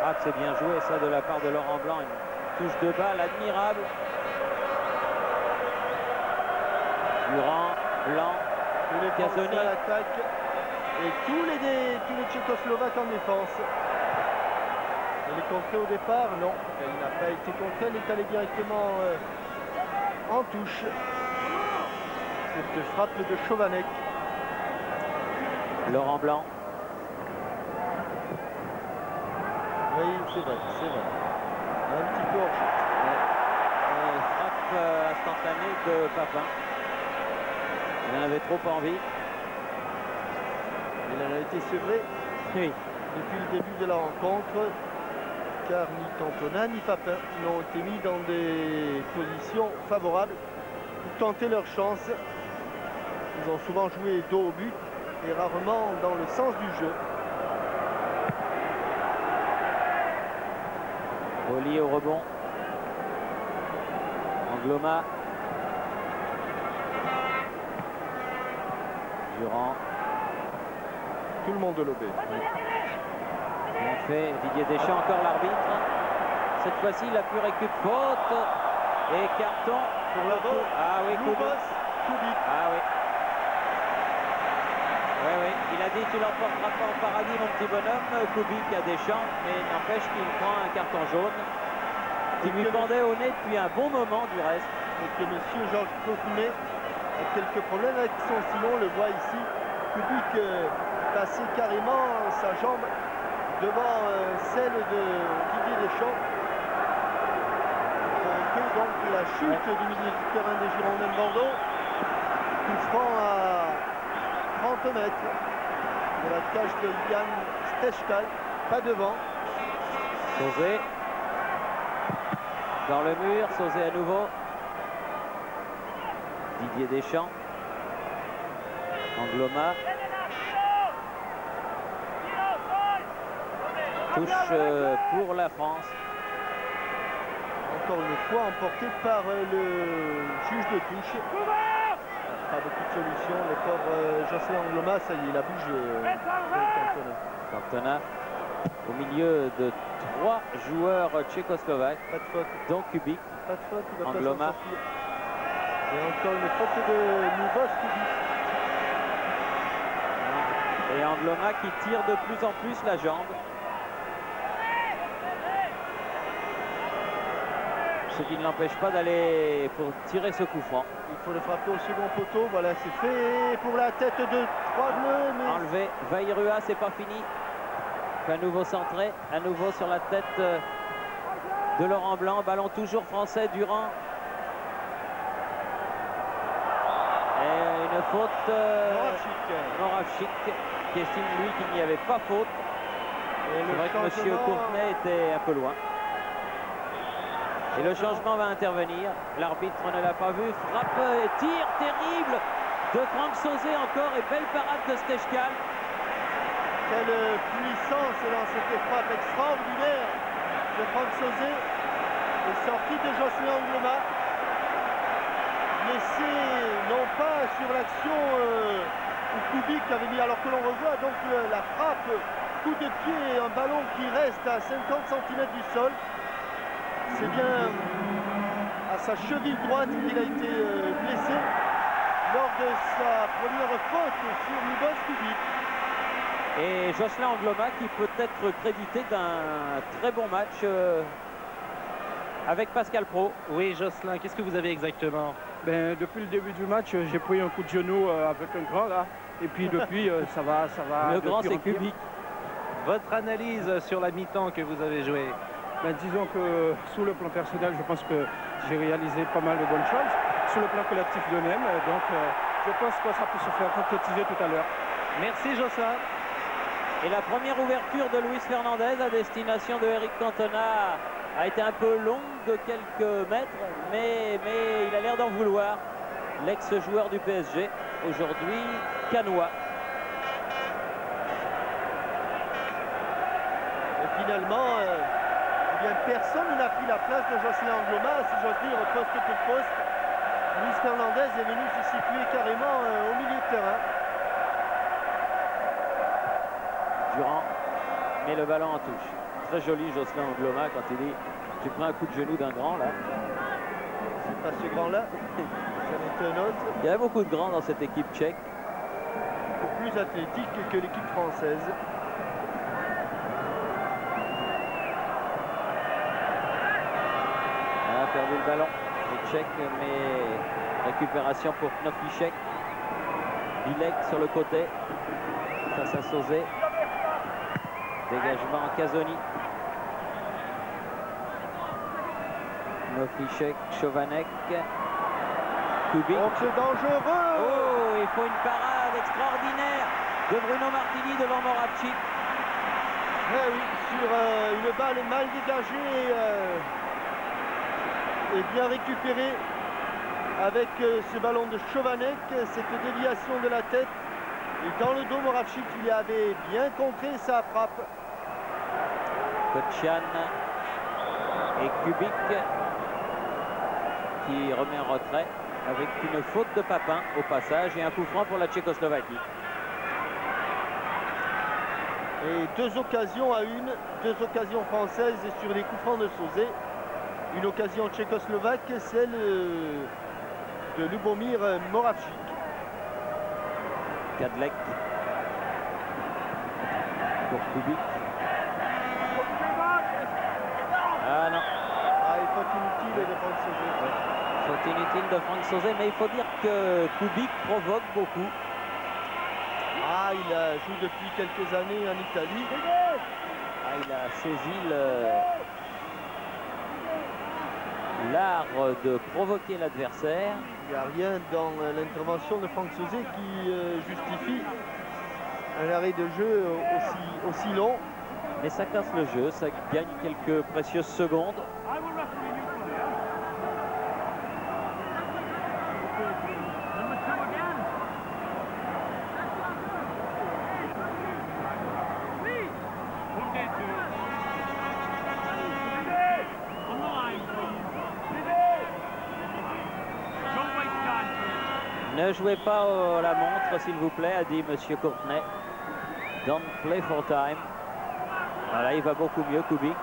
Ah, c'est bien joué ça de la part de Laurent Blanc. Une touche de balle admirable. Durand, Blanc, Tous les Casoni. Français à l'attaque et tous les Tchécoslovaques en défense. Elle est contrée au départ? Non, elle n'a pas été contrée, elle est allée directement en touche. Cette frappe de Chovanec. Laurent Blanc. Oui, c'est vrai, c'est vrai. Un petit peu hors chute. Frappe instantanée de Papin. Il en avait trop envie. Elle a été sevrée Oui. depuis le début de la rencontre, car ni Cantona ni Papin n'ont été mis dans des positions favorables pour tenter leur chance. Ils ont souvent joué dos au but et rarement dans le sens du jeu. Oli au rebond. Angloma. Durand. Tout le monde lobé. Bien fait. Didier Deschamps, encore l'arbitre. Cette fois-ci, il a pu récupérer faute. Et carton. Pour la balle. Ah oui, Loubos, Kubik. Ah oui. Oui, oui. Il a dit tu l'emporteras pas au paradis, mon petit bonhomme. Kubik à Deschamps. Mais n'empêche qu'il prend un carton jaune. Qui lui pendait au nez depuis un bon moment du reste. Et que M. Georges Courtenay a quelques problèmes avec son sillon. On le voit ici. Kubik passer carrément sa jambe devant celle de Didier Deschamps. Que donc la chute du milieu du terrain des Girondins de Bordeaux. Coup franc à 30 mètres de la cage de Yann Stechkal. Pas devant. Sauzé. Dans le mur, Sauzé à nouveau. Didier Deschamps. Angloma. Touche pour la France. Encore une fois emporté par le juge de touche. Pas beaucoup de solutions. Le pauvre Jocelyn Angloma, ça y est, il a bougé. Cantona au milieu de 3 joueurs tchécoslovaques, Pas de faute. dont Kubik. Pas de faute, il va Angloma. pas s'en sortir. Et encore une faute de Loubos Kubik. Et Angloma qui tire de plus en plus la jambe. Ce qui ne l'empêche pas d'aller pour tirer ce coup franc. Il faut le frapper au second poteau. Voilà, c'est fait pour la tête de 3 bleus. Mais Enlevé. Vairua, c'est pas fini. À nouveau centré. À nouveau sur la tête de Laurent Blanc. Ballon toujours français. Durand. Et une faute. Moravchik qui estime lui qu'il n'y avait pas faute. C'est vrai que M. Courtenay était un peu loin. Et le changement va intervenir. L'arbitre ne l'a pas vu. Frappe et tir terrible de Franck Sauzé encore. Et belle parade de Stechkal. Quelle puissance dans cette frappe extraordinaire de Franck Sauzé. Et sortie de Jocelyn Angloma. Laissé non pas sur l'action où Kubik avait mis, alors que l'on revoit donc la frappe, coup de pied, un ballon qui reste à 50 cm du sol. C'est bien à sa cheville droite qu'il a été blessé lors de sa première faute sur Loubos Kubik. Et Jocelyn Angloma qui peut être crédité d'un très bon match avec Pascal Praud. Oui, Jocelyn, qu'est-ce que vous avez exactement? Ben, depuis le début du match, j'ai pris un coup de genou avec un grand là. Et puis depuis, ça va. Le grand, c'est Kubik. Votre analyse sur la mi-temps que vous avez jouée? Ben, disons que sous le plan personnel, je pense que j'ai réalisé pas mal de bonnes choses. Sur le plan collectif de même, donc je pense que ça peut se faire concrétiser tout à l'heure. Merci Jocelyn. Et la première ouverture de Luis Fernandez à destination de Eric Cantona a été un peu longue de quelques mètres, mais il a l'air d'en vouloir. L'ex-joueur du PSG, aujourd'hui Canois. Et finalement, eh bien, personne n'a pris la place de Jocelyn Angloma, si j'ose dire, poste pour poste. Luis Fernandez est venu se situer carrément au milieu de terrain. Durand met le ballon en touche. Très joli Jocelyn Angloma quand il dit tu prends un coup de genou d'un grand là. C'est pas ce grand-là, ça en est un autre. Il y a beaucoup de grands dans cette équipe tchèque. Beaucoup plus athlétique que l'équipe française. perdu le ballon. Les Tchèques, mais récupération pour Knofliček. Bilek sur le côté. Face à Sauzé. Dégagement Casoni. Knofliček, Chovanec. Kubik. Oh, c'est dangereux. Oh, il faut une parade extraordinaire de Bruno Martini devant Moravcik. Eh oui, sur une balle mal dégagée et bien récupérée avec ce ballon de Chovanec, cette déviation de la tête. Et dans le dos, Moravcik, il avait bien contré sa frappe. Kotchian et Kubik qui remet en retrait avec une faute de Papin au passage et un coup franc pour la Tchécoslovaquie. Et deux occasions à une, deux occasions françaises et sur les coups francs de Sauzé. Une occasion tchécoslovaque, celle de Lubomir Moravcik. Kadlec pour Kubik. Ah non. Ah, il faut inutile de Franck Sauzé. Faute inutile de Franck Sauzé, mais il faut dire que Kubik provoque beaucoup. Ah, il joue depuis quelques années en Italie. Ah, il a saisi l'art de provoquer l'adversaire. Il n'y a rien dans l'intervention de Franck Sauzé qui justifie un arrêt de jeu aussi long. Mais ça casse le jeu, ça gagne quelques précieuses secondes. Ne jouez pas la montre, s'il vous plaît, a dit Monsieur Courtenay. Don't play for time. Voilà, il va beaucoup mieux, Kubik.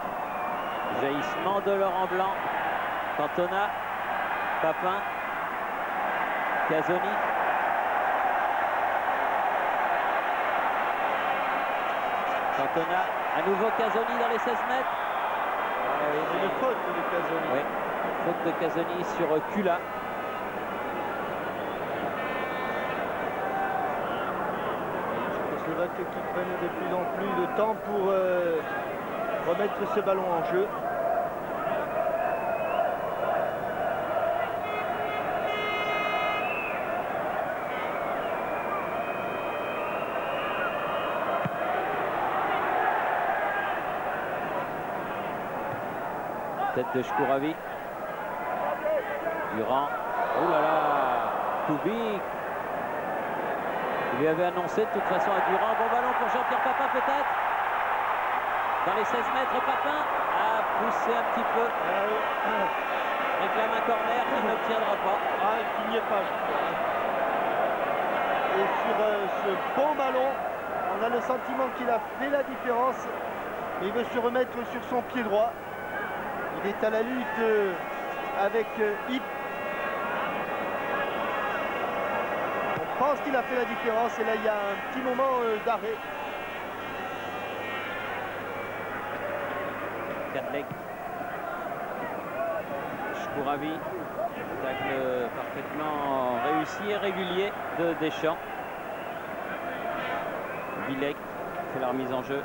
Jaillissement de Laurent Blanc. Cantona. Papin. Casoni. Cantona. À nouveau Casoni dans les 16 mètres. Une faute de Casoni. Oui, faute de Casoni sur Kula. Les Tchécoslovaques qui prennent de plus en plus de temps pour remettre ce ballon en jeu. Tête de Shkouravi. Durand. Oh là là. Kubik. Il lui avait annoncé de toute façon à Durand. Bon ballon pour Jean-Pierre Papin peut-être. Dans les 16 mètres, Papin a poussé un petit peu. Réclame un corner qui n'obtiendra pas. Ah, il n'y est pas, je crois. Et sur ce bon ballon, on a le sentiment qu'il a fait la différence. Mais il veut se remettre sur son pied droit. Il est à la lutte avec Hip. On pense qu'il a fait la différence et là il y a un petit moment d'arrêt. Kadlec. Shkouravi. Tacle parfaitement réussi et régulier de Deschamps. Bilek fait la remise en jeu.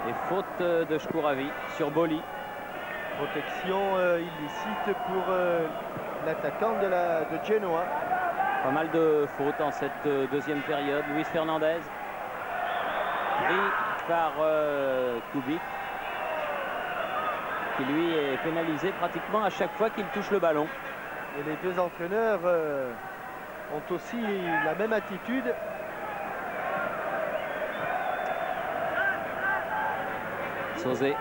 Et faute de Shkouravi sur Boli. Protection illicite pour l'attaquant de Genoa. Pas mal de fautes en cette deuxième période. Luis Fernandez. Pris par Kubik. Qui lui est pénalisé pratiquement à chaque fois qu'il touche le ballon. Et les deux entraîneurs ont aussi la même attitude. Sauzé.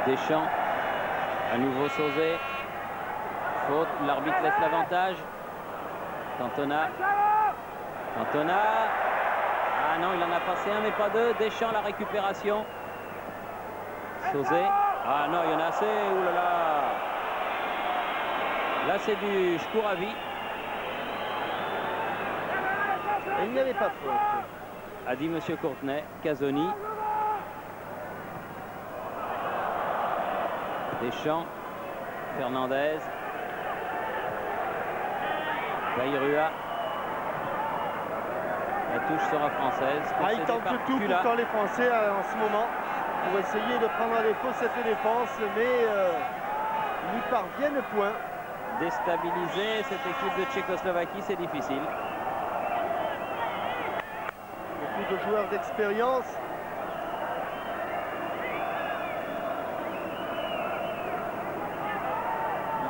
Deschamps. À nouveau Sauzé. Faute. L'arbitre laisse l'avantage. Cantona. Cantona. Ah non, il en a passé un mais pas deux. Deschamps, la récupération. Sauzé. Ah non, il y en a assez. Ouh là là. Là, c'est du Shkouravi. Et il n'y avait pas faute. A dit Monsieur Courtenay. Casoni. Deschamps, Fernandez, Bayrua. La touche sera française. Ils tentent tout pourtant les Français en ce moment pour essayer de prendre à défaut cette défense, mais ils n'y parviennent point. Déstabiliser cette équipe de Tchécoslovaquie, c'est difficile. Beaucoup de joueurs d'expérience.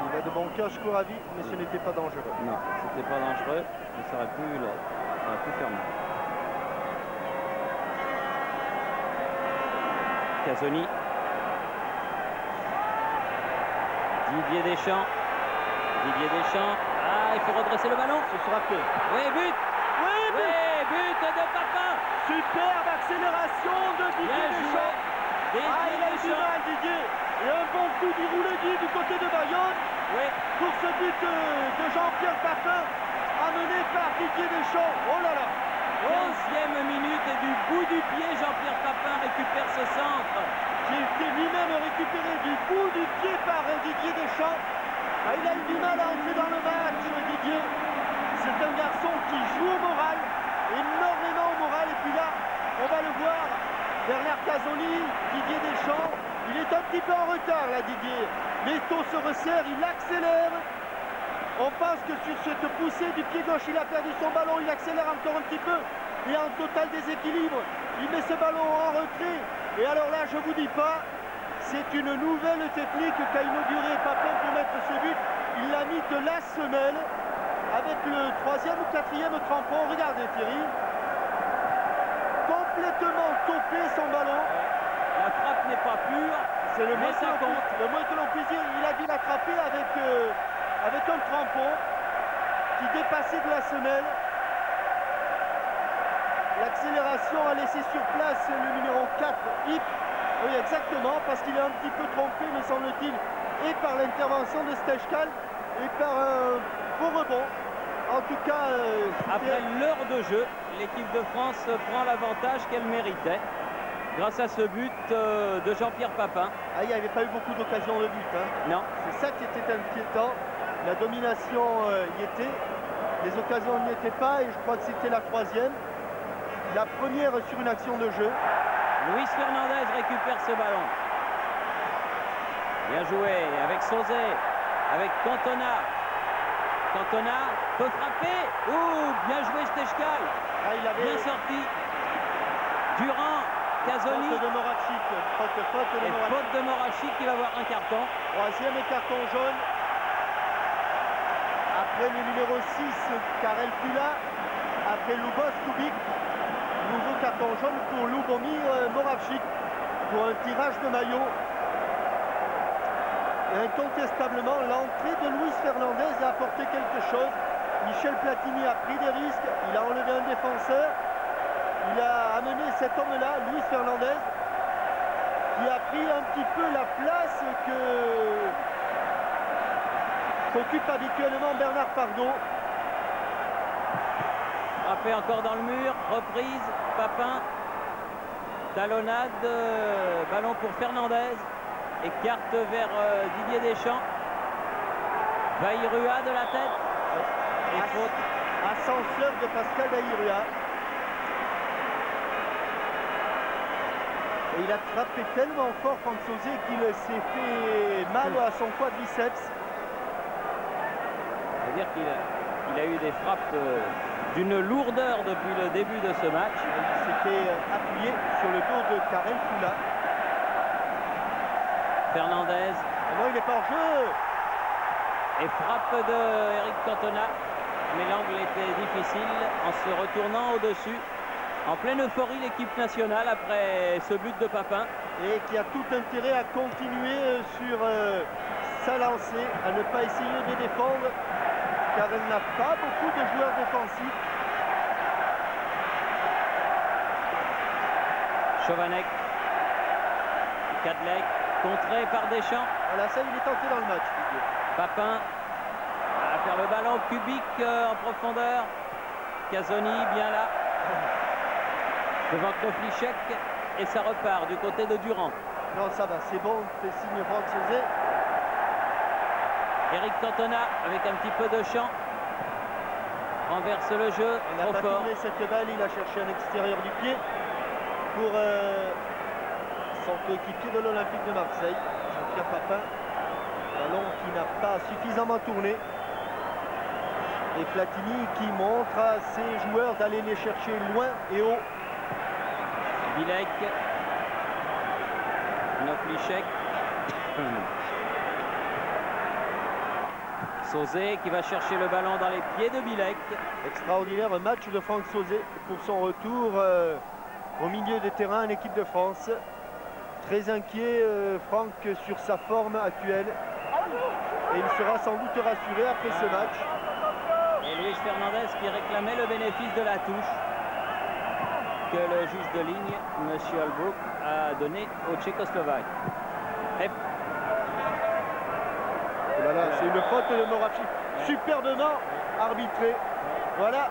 Il va de bon cœur Kouravi, mais ce n'était pas dangereux. Non, c'était pas dangereux, mais ça aurait pu faire mal. Casoni. Didier Deschamps. Ah, il faut redresser le ballon. Ce sera fait. Oui, but. Oui, but de Papin. Superbe accélération de Didier Deschamps. Il a eu du mal, Didier. Et un bon coup d'Irouledi du côté de Bayonne. Oui. Pour ce but de Jean-Pierre Papin, amené par Didier Deschamps. Oh là là. 15e minute et du bout du pied, Jean-Pierre Papin récupère ce centre. Qui a été lui-même récupéré du bout du pied par Didier Deschamps. Il a eu du mal à entrer dans le match, Didier. C'est un garçon qui joue au moral, énormément au moral. Et puis là, on va le voir, Bernard Casoni, Didier Deschamps, il est un petit peu en retard là, Didier. L'étau se resserre, il accélère. On pense que sur cette poussée du pied gauche, il a perdu son ballon, il accélère encore un petit peu. Et en total déséquilibre, il met ce ballon en retrait. Et alors là, je vous dis pas, c'est une nouvelle technique qu'a inauguré Papin pour mettre ce but. Il l'a mis de la semelle avec le 3e ou 4e crampon. Regardez Thierry. Complètement topé son ballon. La frappe n'est pas pure, c'est le mais ça compte. Le moins que l'on puisse dire, il a dû l'attraper avec un crampon qui dépassait de la semelle. L'accélération a laissé sur place le numéro 4, Hip. Oui, exactement, parce qu'il est un petit peu trompé, me semble-t-il, et par l'intervention de Stejkal, et par un faux rebond. En tout cas... après l'heure de jeu, l'équipe de France prend l'avantage qu'elle méritait, grâce à ce but de Jean-Pierre Papin. Il n'y avait pas eu beaucoup d'occasions de but. Non. C'est ça qui était inquiétant. La domination y était, les occasions n'y étaient pas, et je crois que c'était la 3e. La première sur une action de jeu. Luis Fernandez récupère ce ballon. Bien joué avec Sauzet, avec Cantona. Cantona peut frapper. Ouh, bien joué Stejkal. Bien sorti. Durand, Casoni. Faute de Moravchik. Faute de Moravchik qui va avoir un carton. 3e carton jaune. Après le numéro 6, Karel Kula. Après Lubos Kubik. Nouveau carton jaune pour Lubomir Moravchik pour un tirage de maillot. Et incontestablement, l'entrée de Luis Fernandez a apporté quelque chose. Michel Platini a pris des risques, il a enlevé un défenseur, il a amené cet homme-là, Luis Fernandez, qui a pris un petit peu la place qu'occupe habituellement Bernard Pardo. Frappé encore dans le mur, reprise, Papin, talonnade, ballon pour Fernandez, écarte vers Didier Deschamps, Bayrua de la tête, et faute. Ascenseur de Pascal Bayrua. Et il a frappé tellement fort Franzose qu'il s'est fait mal à son quadriceps. C'est-à-dire qu'il a eu des frappes d'une lourdeur depuis le début de ce match. Il s'était appuyé sur le dos de Karel Kula. Fernandez. Non, il est pas en jeu. Et frappe de Eric Cantona. Mais l'angle était difficile en se retournant au-dessus. En pleine euphorie, l'équipe nationale après ce but de Papin. Et qui a tout intérêt à continuer sur sa lancée, à ne pas essayer de défendre, car elle n'a pas beaucoup de joueurs défensifs. Chovanec, Kadlec, contré par Deschamps. Voilà, ça, il est tenté dans le match. Papin à faire le ballon, Kubik en profondeur. Casoni bien là. Devant Knoflichek et ça repart du côté de Durand. Non, ça va, c'est bon, fait signe Franck Sauzet. Eric Cantona avec un petit peu de champ. Renverse le jeu, Il n'a trop pas fort. tourné cette balle, il a cherché un extérieur du pied pour son coéquipier de l'Olympique de Marseille, Jean-Pierre Papin. Ballon qui n'a pas suffisamment tourné. Et Platini qui montre à ses joueurs d'aller les chercher loin et haut. Bilek. Noflichek. Sauzet qui va chercher le ballon dans les pieds de Bilek. Extraordinaire match de Franck Sauzet pour son retour au milieu des terrains en équipe de France. Très inquiet Franck sur sa forme actuelle. Et il sera sans doute rassuré après ce match. Et Luis Fernandez qui réclamait le bénéfice de la touche que le juge de ligne, M. Albrook, a donné au Tchécoslovaque. Voilà, c'est une faute de Moravchik, superbement arbitrée. Voilà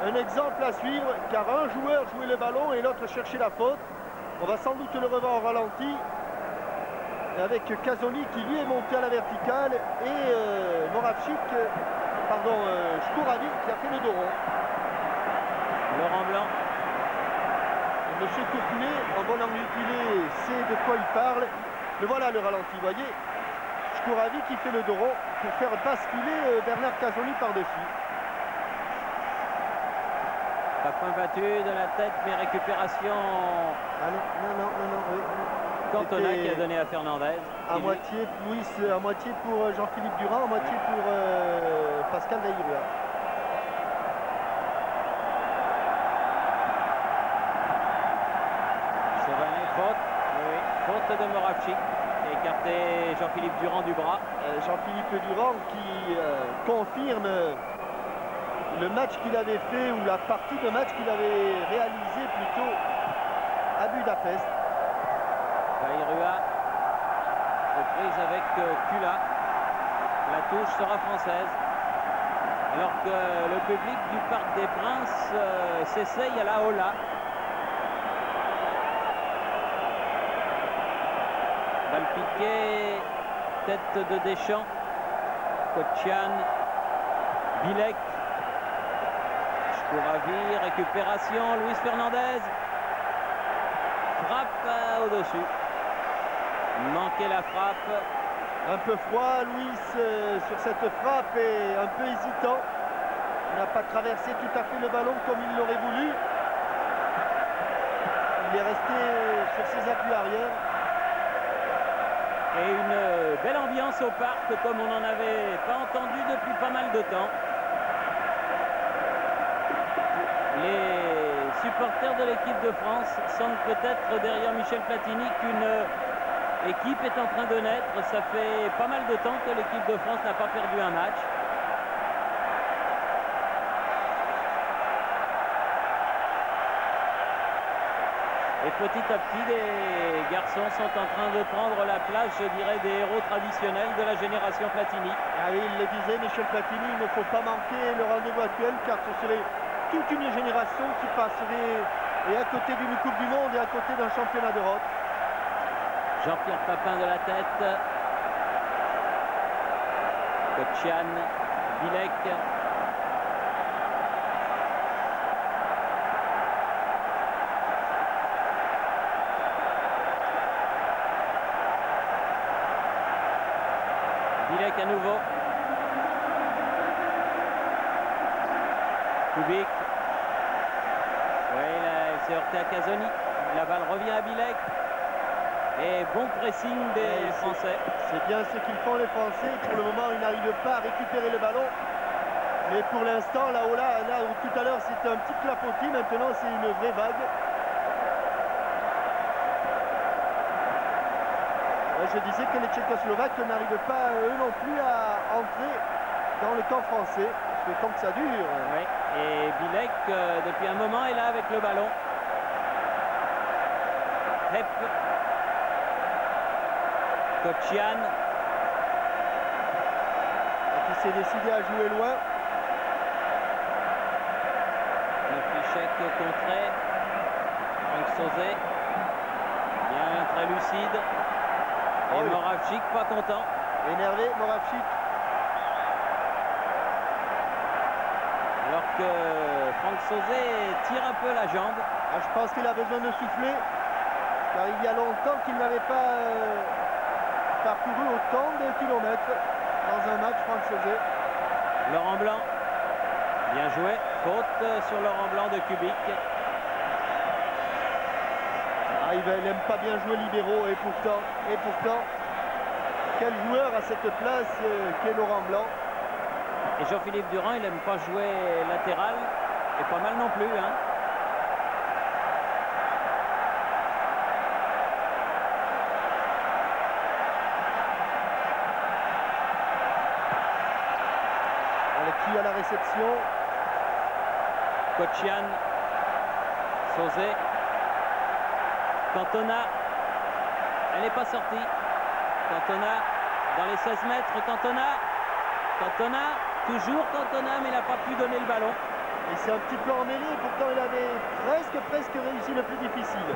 un exemple à suivre, car un joueur jouait le ballon et l'autre cherchait la faute. On va sans doute le revoir au ralenti, avec Casoni qui lui est monté à la verticale et Shkouravi qui a fait le dos rond. Laurent Blanc. Monsieur Courtenay, en bon angulé, sait de quoi il parle. Le voilà le ralenti, vous voyez. Shkouravi qui fait le dos rond pour faire basculer Bernard Casoni par-dessus. Papin battu de la tête, mais récupération. Ah non, oui. Cantona qui a donné à Fernandez. À moitié, Louis, à moitié pour Jean-Philippe Durand, à moitié pour Pascal Daïrua. Faute. Oui. Faute de Moravchik. Qui a écarté Jean-Philippe Durand du bras. Jean-Philippe Durand qui confirme le match qu'il avait fait, ou la partie de match qu'il avait réalisé plutôt à Budapest. Daïrua, reprise avec Kula. La touche sera française. Alors que le public du Parc des Princes s'essaye à la Ola. Balle piquée, tête de Deschamps. Kotchian, Bilek. Shkouravi, récupération, Luis Fernandez. Frappe au-dessus. Manquait la frappe. Un peu froid, Louis, sur cette frappe et un peu hésitant. Il n'a pas traversé tout à fait le ballon comme il l'aurait voulu. Il est resté sur ses appuis arrière. Et une belle ambiance au parc comme on n'en avait pas entendu depuis pas mal de temps. Les supporters de l'équipe de France sentent peut-être derrière Michel Platini qu'une équipe est en train de naître. Ça fait pas mal de temps que l'équipe de France n'a pas perdu un match. Et petit à petit, les garçons sont en train de prendre la place, je dirais, des héros traditionnels de la génération Platini. Ah oui, il le disait, Michel Platini, il ne faut pas manquer le rendez-vous actuel, car ce serait toute une génération qui passerait et à côté d'une Coupe du Monde et à côté d'un championnat d'Europe. Jean-Pierre Papin de la tête. Kotchian, Bilek. Bilek à nouveau. Kubik. Oui, il s'est heurté à Casoni. La balle revient à Bilek. Et bon pressing des Français. C'est bien ce qu'ils font les Français. Pour le moment, ils n'arrivent pas à récupérer le ballon. Mais pour l'instant, là où tout à l'heure c'était un petit clapotis, maintenant c'est une vraie vague. Je disais que les Tchécoslovaques n'arrivent pas, eux non plus, à entrer dans le camp français. Parce que tant que ça dure. Oui. Et Bilek, depuis un moment, est là avec le ballon. Hep. Kotchian. Qui s'est décidé à jouer loin. Le Fichek contré. Franck Sauzet. Bien très lucide. Et oui. Moravchik pas content. Énervé, Moravchik. Alors que Franck Sauzet tire un peu la jambe. Ah, je pense qu'il a besoin de souffler. Car il y a longtemps qu'il n'avait pas parcouru autant de kilomètres dans un match, Franck Sauzet. Laurent Blanc. Bien joué. Faute sur Laurent Blanc de Kubik. Ah, il n'aime pas bien jouer libéraux et pourtant, quel joueur à cette place qu'est Laurent Blanc. Et Jean-Philippe Durand, il n'aime pas jouer latéral. Et pas mal non plus. Hein. Qui à la réception? Kochian. Sauzet. Cantona. Elle n'est pas sortie. Cantona dans les 16 mètres. Cantona. Toujours Cantona, mais il n'a pas pu donner le ballon. Et c'est un petit peu emmêlé, pourtant il avait presque réussi le plus difficile.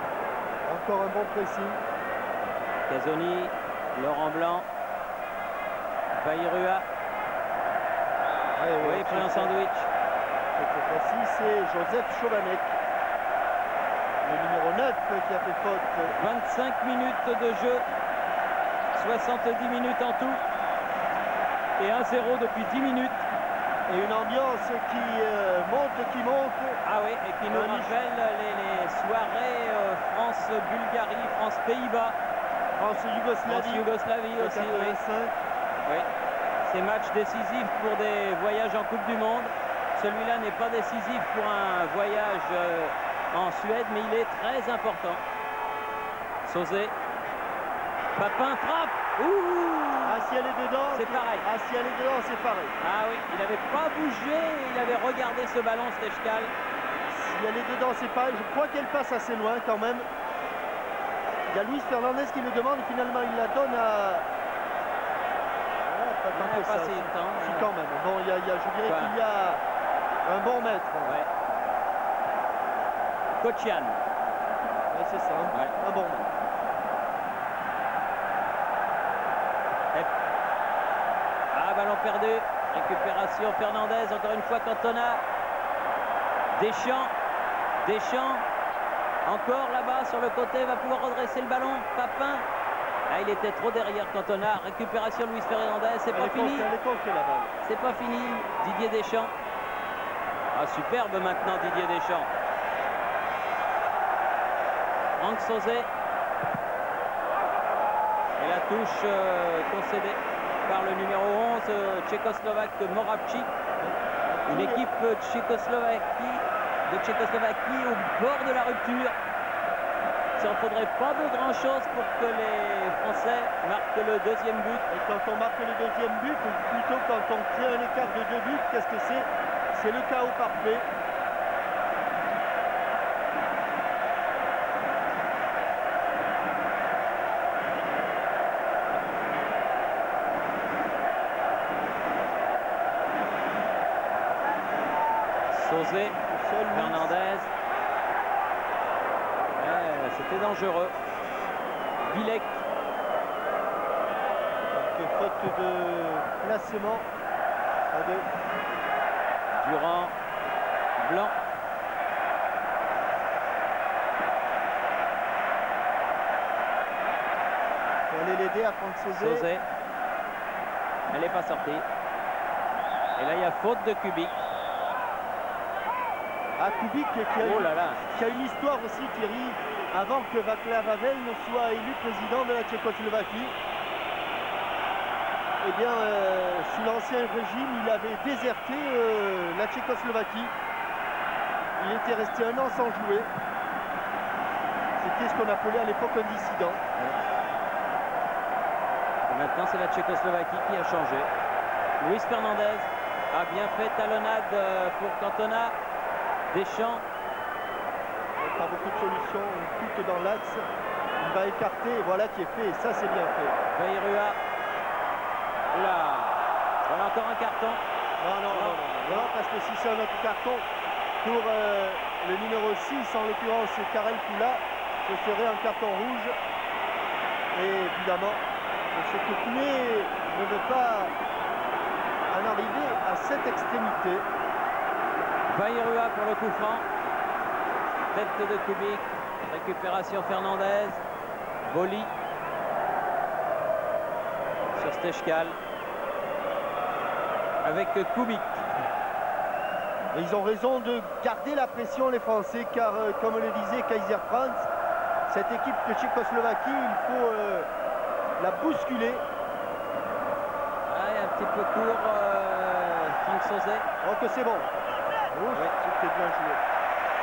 Encore un bon pressing. Casoni, Laurent Blanc, Vairua. Oui, il prend un sandwich. Cette fois-ci, c'est Joseph Chovanec, le numéro 9 qui a fait faute. 25 minutes de jeu, 70 minutes en tout. Et 1-0 depuis 10 minutes. Et une ambiance qui monte. Ah oui, et qui nous rappelle les soirées France-Bulgarie, France-Pays-Bas. France-Yougoslavie aussi, oui. Oui. Ces matchs décisifs pour des voyages en Coupe du Monde. Celui-là n'est pas décisif pour un voyage en Suède, mais il est très important. Sauzet. Papin frappe. Ah, si elle est dedans, c'est pareil. Ah, si elle est dedans, c'est pareil. Ah oui, il n'avait pas bougé, il avait regardé ce ballon, Stechkal. Si elle est dedans, c'est pareil. Je crois qu'elle passe assez loin quand même. Il y a Luis Fernandez qui le demande, finalement il la donne à... Pas passé le temps. Si, quand même. Bon, je dirais qu'il y a un bon mètre. Ouais. Kochian. Ouais, c'est ça, un bon mètre. Ah, ballon perdu. Récupération Fernandez. Encore une fois Cantona. Deschamps. Encore là-bas sur le côté. Va pouvoir redresser le ballon. Papin. Ah, il était trop derrière Cantona. Récupération Luis Fernandez. C'est pas fini. C'est pas fini. Didier Deschamps. Ah, superbe maintenant Didier Deschamps. Franck Sauzet. Et la touche concédée par le numéro 11 tchécoslovaque Moravchik. Une équipe de Tchécoslovaquie au bord de la rupture. Il n'en faudrait pas de grand chose pour que les Français marquent le deuxième but. Et quand on marque le deuxième but, ou plutôt quand on crée un écart de 2 buts, qu'est-ce que c'est? C'est le chaos parfait. Sauzet, Fernandez. C'était dangereux. Bilek. Faute de placement. Durand. Blanc. Il faut aller l'aider à prendre Sauzet. Elle n'est pas sortie. Et là, il y a faute de Kubik. Ah, Kubik qui a une histoire aussi, Thierry, avant que Václav Havel ne soit élu président de la Tchécoslovaquie. Eh bien, sous l'ancien régime, il avait déserté la Tchécoslovaquie. Il était resté 1 an sans jouer. C'était ce qu'on appelait à l'époque un dissident. Et maintenant, c'est la Tchécoslovaquie qui a changé. Luis Fernandez a bien fait talonnade pour Cantona. Deschamps. Pas beaucoup de solutions, tout dans l'axe. Il va écarter, voilà qui est fait. Ça, c'est bien fait. Vairua. Oula. Voilà encore un carton. Non, parce que si c'est un autre carton pour le numéro 6, en l'occurrence Karel Koula, ce serait un carton rouge. Et évidemment, M. Courtenay ne veut pas en arriver à cette extrémité. Vairua pour le coup franc. Tête de Kubik. Récupération Fernandez. Boli. Sur Stechkal. Avec Kubik. Et ils ont raison de garder la pression, les Français, car comme le disait Kaiser Franz, cette équipe de Tchécoslovaquie, il faut la bousculer. Un petit peu court, Franck Sauzet. Oh que c'est bon. Oh, Oui. c'était bien joué.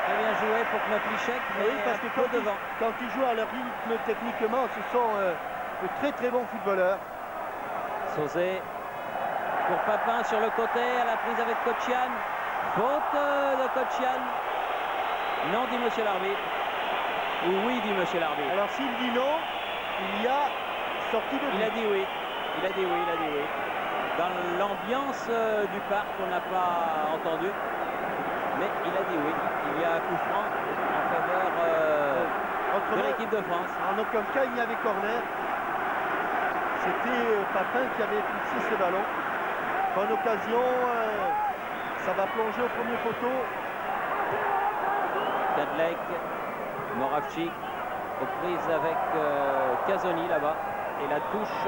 Très bien joué pour Knoflichek, mais Oui, parce que un peu devant. quand ils jouent à leur rythme techniquement, ce sont de très très bons footballeurs. Sauzet pour Papin sur le côté, à la prise avec Kochian. Faute de Kochian. Non, dit monsieur l'arbitre. Ou oui, dit monsieur l'arbitre. Alors s'il dit non, il y a sortie de Il a dit oui. Il a dit oui, il a dit oui. Dans l'ambiance du parc, on n'a pas entendu. Mais il a dit oui. Il y a un coup franc en faveur de l'équipe de France. En aucun cas, il n'y avait corner. C'était Papin qui avait poussé ce ballon. Bonne occasion. Ça va plonger au premier poteau. Kadlec, Moravchik, aux prises avec Kazoni là-bas. Et la touche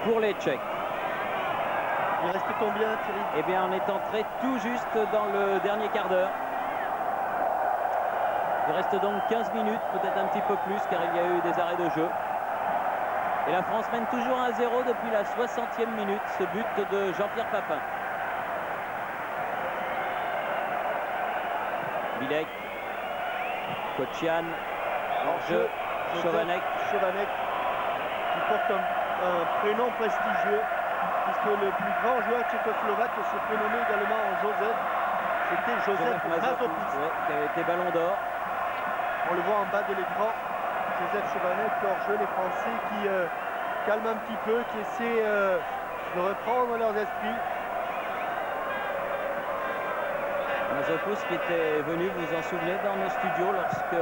pour les Tchèques. Il reste combien, Thierry? Eh bien, on est entré tout juste dans le dernier quart d'heure. Il reste donc 15 minutes, peut-être un petit peu plus, car il y a eu des arrêts de jeu. Et la France mène toujours 1-0 depuis la 60e minute, ce but de Jean-Pierre Papin. Bilek, Kochian, hors-jeu, Chovanec. Chovanec, qui porte un prénom prestigieux, puisque le plus grand joueur tchécoslovaque se prénommait également Joseph. C'était Joseph Mazopis. Ouais, qui avait été ballon d'or. On le voit en bas de l'écran. Joseph Chovanec, hors-jeu, les Français qui calment un petit peu, qui essaient de reprendre leurs esprits. Mazopoulos qui était venu, vous vous en souvenez, dans nos studios lorsque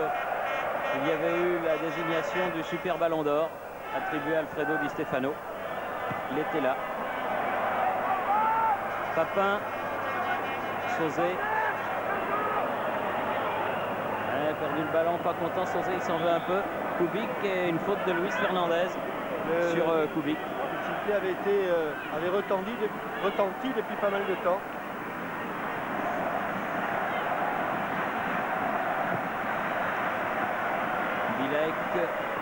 il y avait eu la désignation du super ballon d'or attribué à Alfredo Di Stefano. Il était là. Papin, Sauzet. A perdu le ballon, pas content. Sauzet, il s'en veut un peu. Kubik et une faute de Luis Fernandez sur Kubik. Le sifflet avait retenti depuis pas mal de temps. Bilek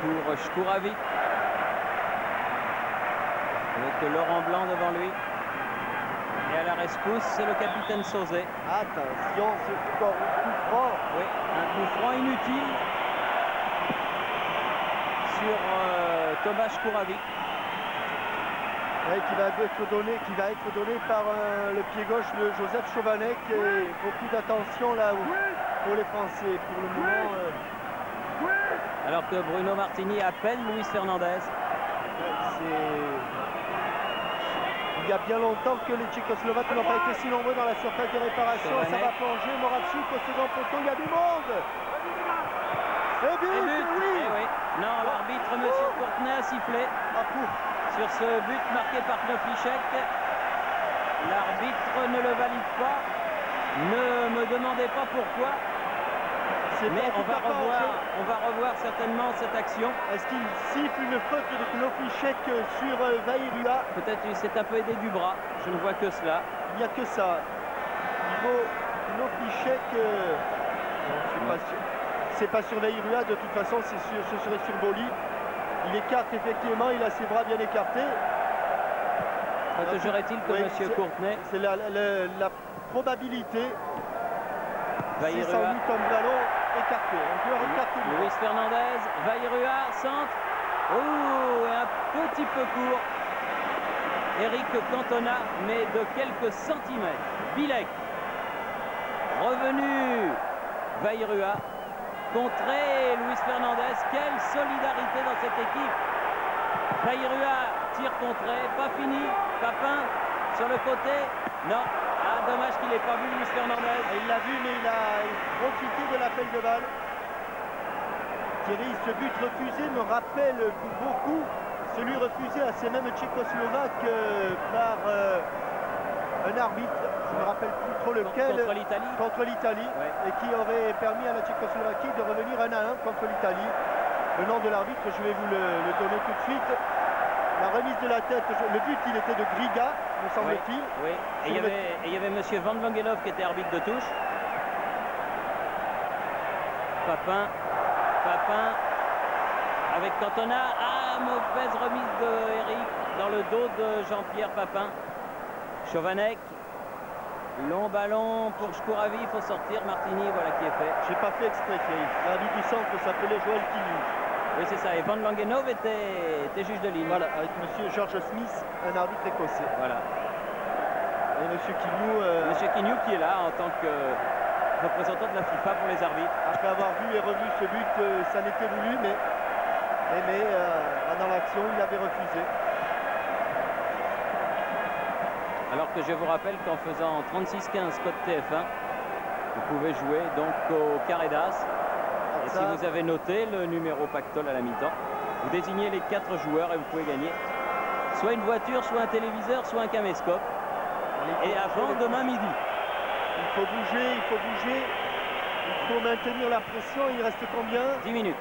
pour Shkouravi. Avec Laurent Blanc devant lui. Et à la rescousse, c'est le capitaine Sauzet. Attention, c'est encore un coup franc. Oui, un coup franc inutile sur Thomas Shkouravi. Qui va être donné par le pied gauche de Joseph Chovanec. Et beaucoup d'attention là pour les Français. Pour le moment. Alors que Bruno Martini appelle Luis Fernandez. Il y a bien longtemps que les Tchécoslovaques n'ont pas été si nombreux dans la surface de réparation. Ça va plonger. Moravchik au second poteau. Il y a du monde. Et but, oui. Eh oui. Non, l'arbitre, M. Courtenay, a sifflé sur ce but marqué par Knoflichek. L'arbitre ne le valide pas. Ne me demandez pas pourquoi. Mais on va revoir certainement cette action. Est-ce qu'il siffle une faute de Knoflichek sur Vairua? Peut-être qu'il s'est un peu aidé du bras. Je ne vois que cela. Il n'y a que ça. Niveau Knoflichek, c'est pas sur Vairua. De toute façon, ce serait sur Boli. Il écarte effectivement. Il a ses bras bien écartés. Protégera-t-il que M. Courtenay? C'est la probabilité. C'est sans doute un ballon écarté. Un joueur écarté. Luis Fernandez, Vairua, centre. Oh, et un petit peu court. Eric Cantona, mais de quelques centimètres. Bilek. Revenu. Vairua. Contré Luis Fernandez. Quelle solidarité dans cette équipe. Vairua, tir contré. Pas fini. Papin sur le côté. Non. Ah, dommage qu'il n'ait pas vu Luis Fernandez. Il l'a vu, mais il a profité de l'appel de balle. Thierry, ce but refusé me rappelle beaucoup celui refusé à ces mêmes Tchécoslovaques par un arbitre, je ne me rappelle plus trop lequel. Contre l'Italie. Ouais. Et qui aurait permis à la Tchécoslovaquie de revenir 1-1 contre l'Italie. Le nom de l'arbitre, je vais vous le donner tout de suite. La remise de la tête, le but il était de Griga, me semble-t-il. Oui. Et il y avait monsieur Van Langelov qui était arbitre de touche. Papin avec Cantona. Ah, mauvaise remise de Eric dans le dos de Jean-Pierre Papin. Chovanec. Long ballon pour Shkouravi, il faut sortir. Martini, voilà qui est fait. J'ai pas fait exprès, Thierry. L'arbitre du centre s'appelait Joël Quignou. Oui, c'est ça. Et Van Langenov était juge de ligne. Voilà, avec monsieur George Smith, un arbitre écossais. Voilà. Et monsieur Quignou. Monsieur Quignou qui est là en tant que représentant de la FIFA pour les arbitres. Après avoir vu et revu ce but, ça n'était voulu, mais dans l'action, il avait refusé. Alors que je vous rappelle qu'en faisant 36-15 code TF1, vous pouvez jouer donc au carré d'as. Et si vous avez noté le numéro pactole à la mi-temps, vous désignez les 4 joueurs et vous pouvez gagner soit une voiture, soit un téléviseur, soit un caméscope. Et avant demain midi. Il faut bouger, il faut maintenir la pression. Il reste combien? 10 minutes.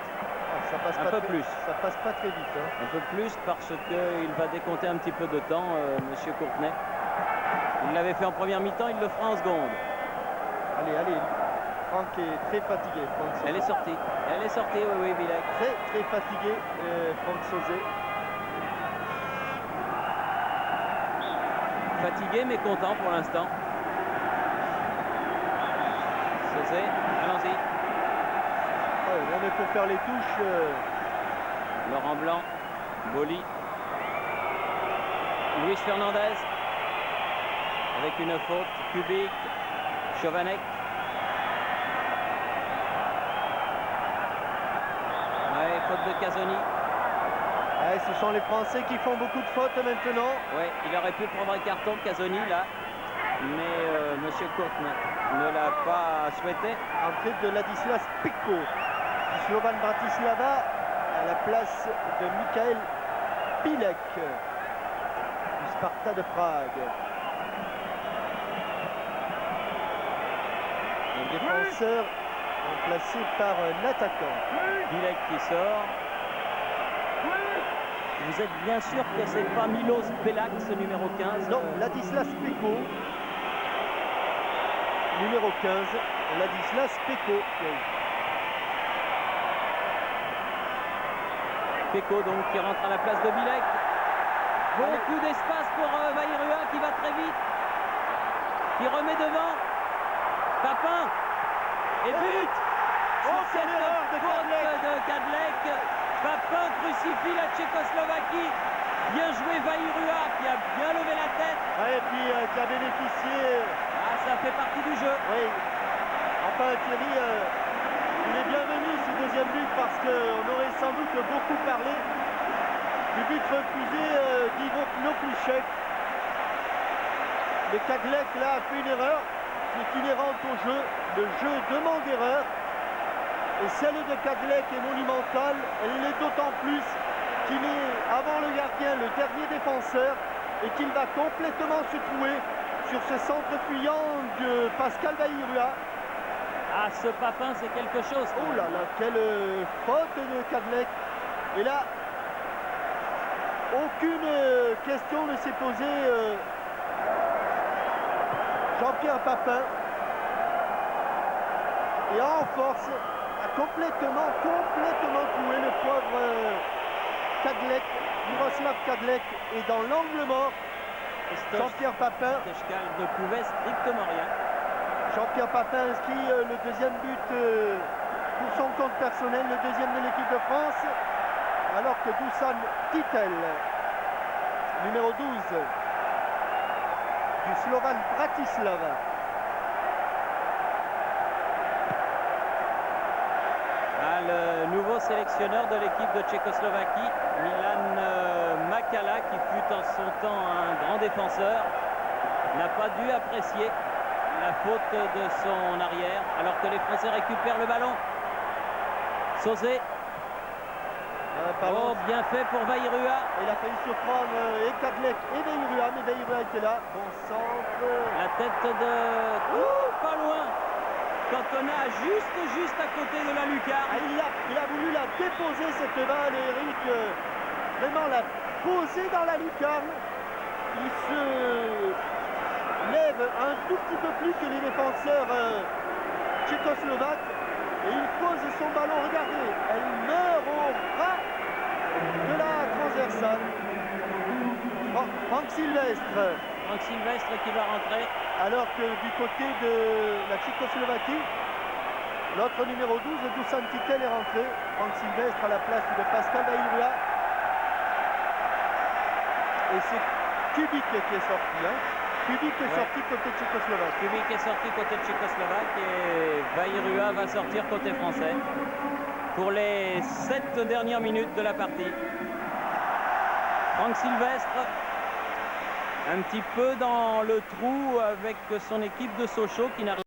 Ça passe un peu plus. Ça passe pas très vite. Hein. Un peu plus parce qu'il va décompter un petit peu de temps, monsieur Courtenay. Il l'avait fait en première mi-temps, il le fera en seconde. Allez. Franck est très fatigué. Elle est sortie, oui, Bilek. Très fatigué, Franck Sauzet. Fatigué mais content pour l'instant. Sauzet, allons-y. Même pour faire les touches. Laurent Blanc, Boli. Luis Fernandez. Avec une faute, Kubik, Chovanec. Ouais, faute de Casoni. Ouais, ce sont les Français qui font beaucoup de fautes maintenant. Ouais, il aurait pu prendre un carton, Casoni, là. Mais monsieur Courtenay ne l'a pas souhaité. Entrée de Ladislas Peko, du Slovan Bratislava, à la place de Michael Bilek, du Sparta de Prague. Un défenseur remplacé par un attaquant. Bilek qui sort. Vous êtes bien sûr que c'est pas Milos Belak, ce numéro 15? Non, Ladislas Peko. Numéro 15, Ladislas Peko. Peko donc qui rentre à la place de Bilek. Beaucoup d'espace pour Vairua qui va très vite. Qui remet devant. Papin. Et but. Sur cette faute de Kadlec. Papin crucifie la Tchécoslovaquie. Bien joué Vairua qui a bien levé la tête. Ouais, et puis qui a bénéficié. Ça fait partie du jeu. Oui. Enfin Thierry, il est bienvenu ce deuxième but parce qu'on aurait sans doute beaucoup parlé du but refusé d'Ivo Knoplushek. Mais Kadlec là a fait une erreur qui est inhérente au jeu. Le jeu demande erreur. Et celle de Kadlec est monumentale. Elle l'est d'autant plus qu'il est avant le gardien, le dernier défenseur, et qu'il va complètement se trouver sur ce centre fuyant de Pascal Vairua. Ah, ce Papin, c'est quelque chose. Oh là là, quelle faute de Kadlec. Et là, aucune question ne s'est posée. Jean-Pierre Papin. Et en force, a complètement troué le pauvre Kadlec. Miroslav Kadlec est dans l'angle mort. Jean-Pierre Papin ne pouvait strictement rien. Jean-Pierre Papin inscrit le deuxième but pour son compte personnel, le deuxième de l'équipe de France, alors que Dusan Titel, numéro 12 du Slovan Bratislava. Le nouveau sélectionneur de l'équipe de Tchécoslovaquie, Milan Makala, qui fut en son temps un grand défenseur, n'a pas dû apprécier la faute de son arrière, alors que les Français récupèrent le ballon. Sauzet, Oh, bien fait pour Vairua. Il a failli surprendre et Kadlec et Vairua, mais Vairua était là. Bon centre. La tête de... pas loin. Cantona juste à côté de la lucarne. Ah, il a voulu la déposer cette balle, et Eric vraiment la poser dans la lucarne. Il se lève un tout petit peu plus que les défenseurs tchécoslovaques et il pose son ballon. Regardez, elle meurt au ras de la transversale. Oh, Franck Sylvestre. Franck Sylvestre qui va rentrer. Alors que du côté de la Tchécoslovaquie, l'autre numéro 12, Dusan Titel, est rentré. Franck Sylvestre à la place de Pascal Vairua. Et c'est Kubik qui est sorti. Hein. Kubik est sorti côté tchécoslovaque. Kubik est sorti côté tchécoslovaque et Vairua va sortir côté français pour les 7 dernières minutes de la partie. Franck Sylvestre un petit peu dans le trou avec son équipe de Sochaux qui n'arrive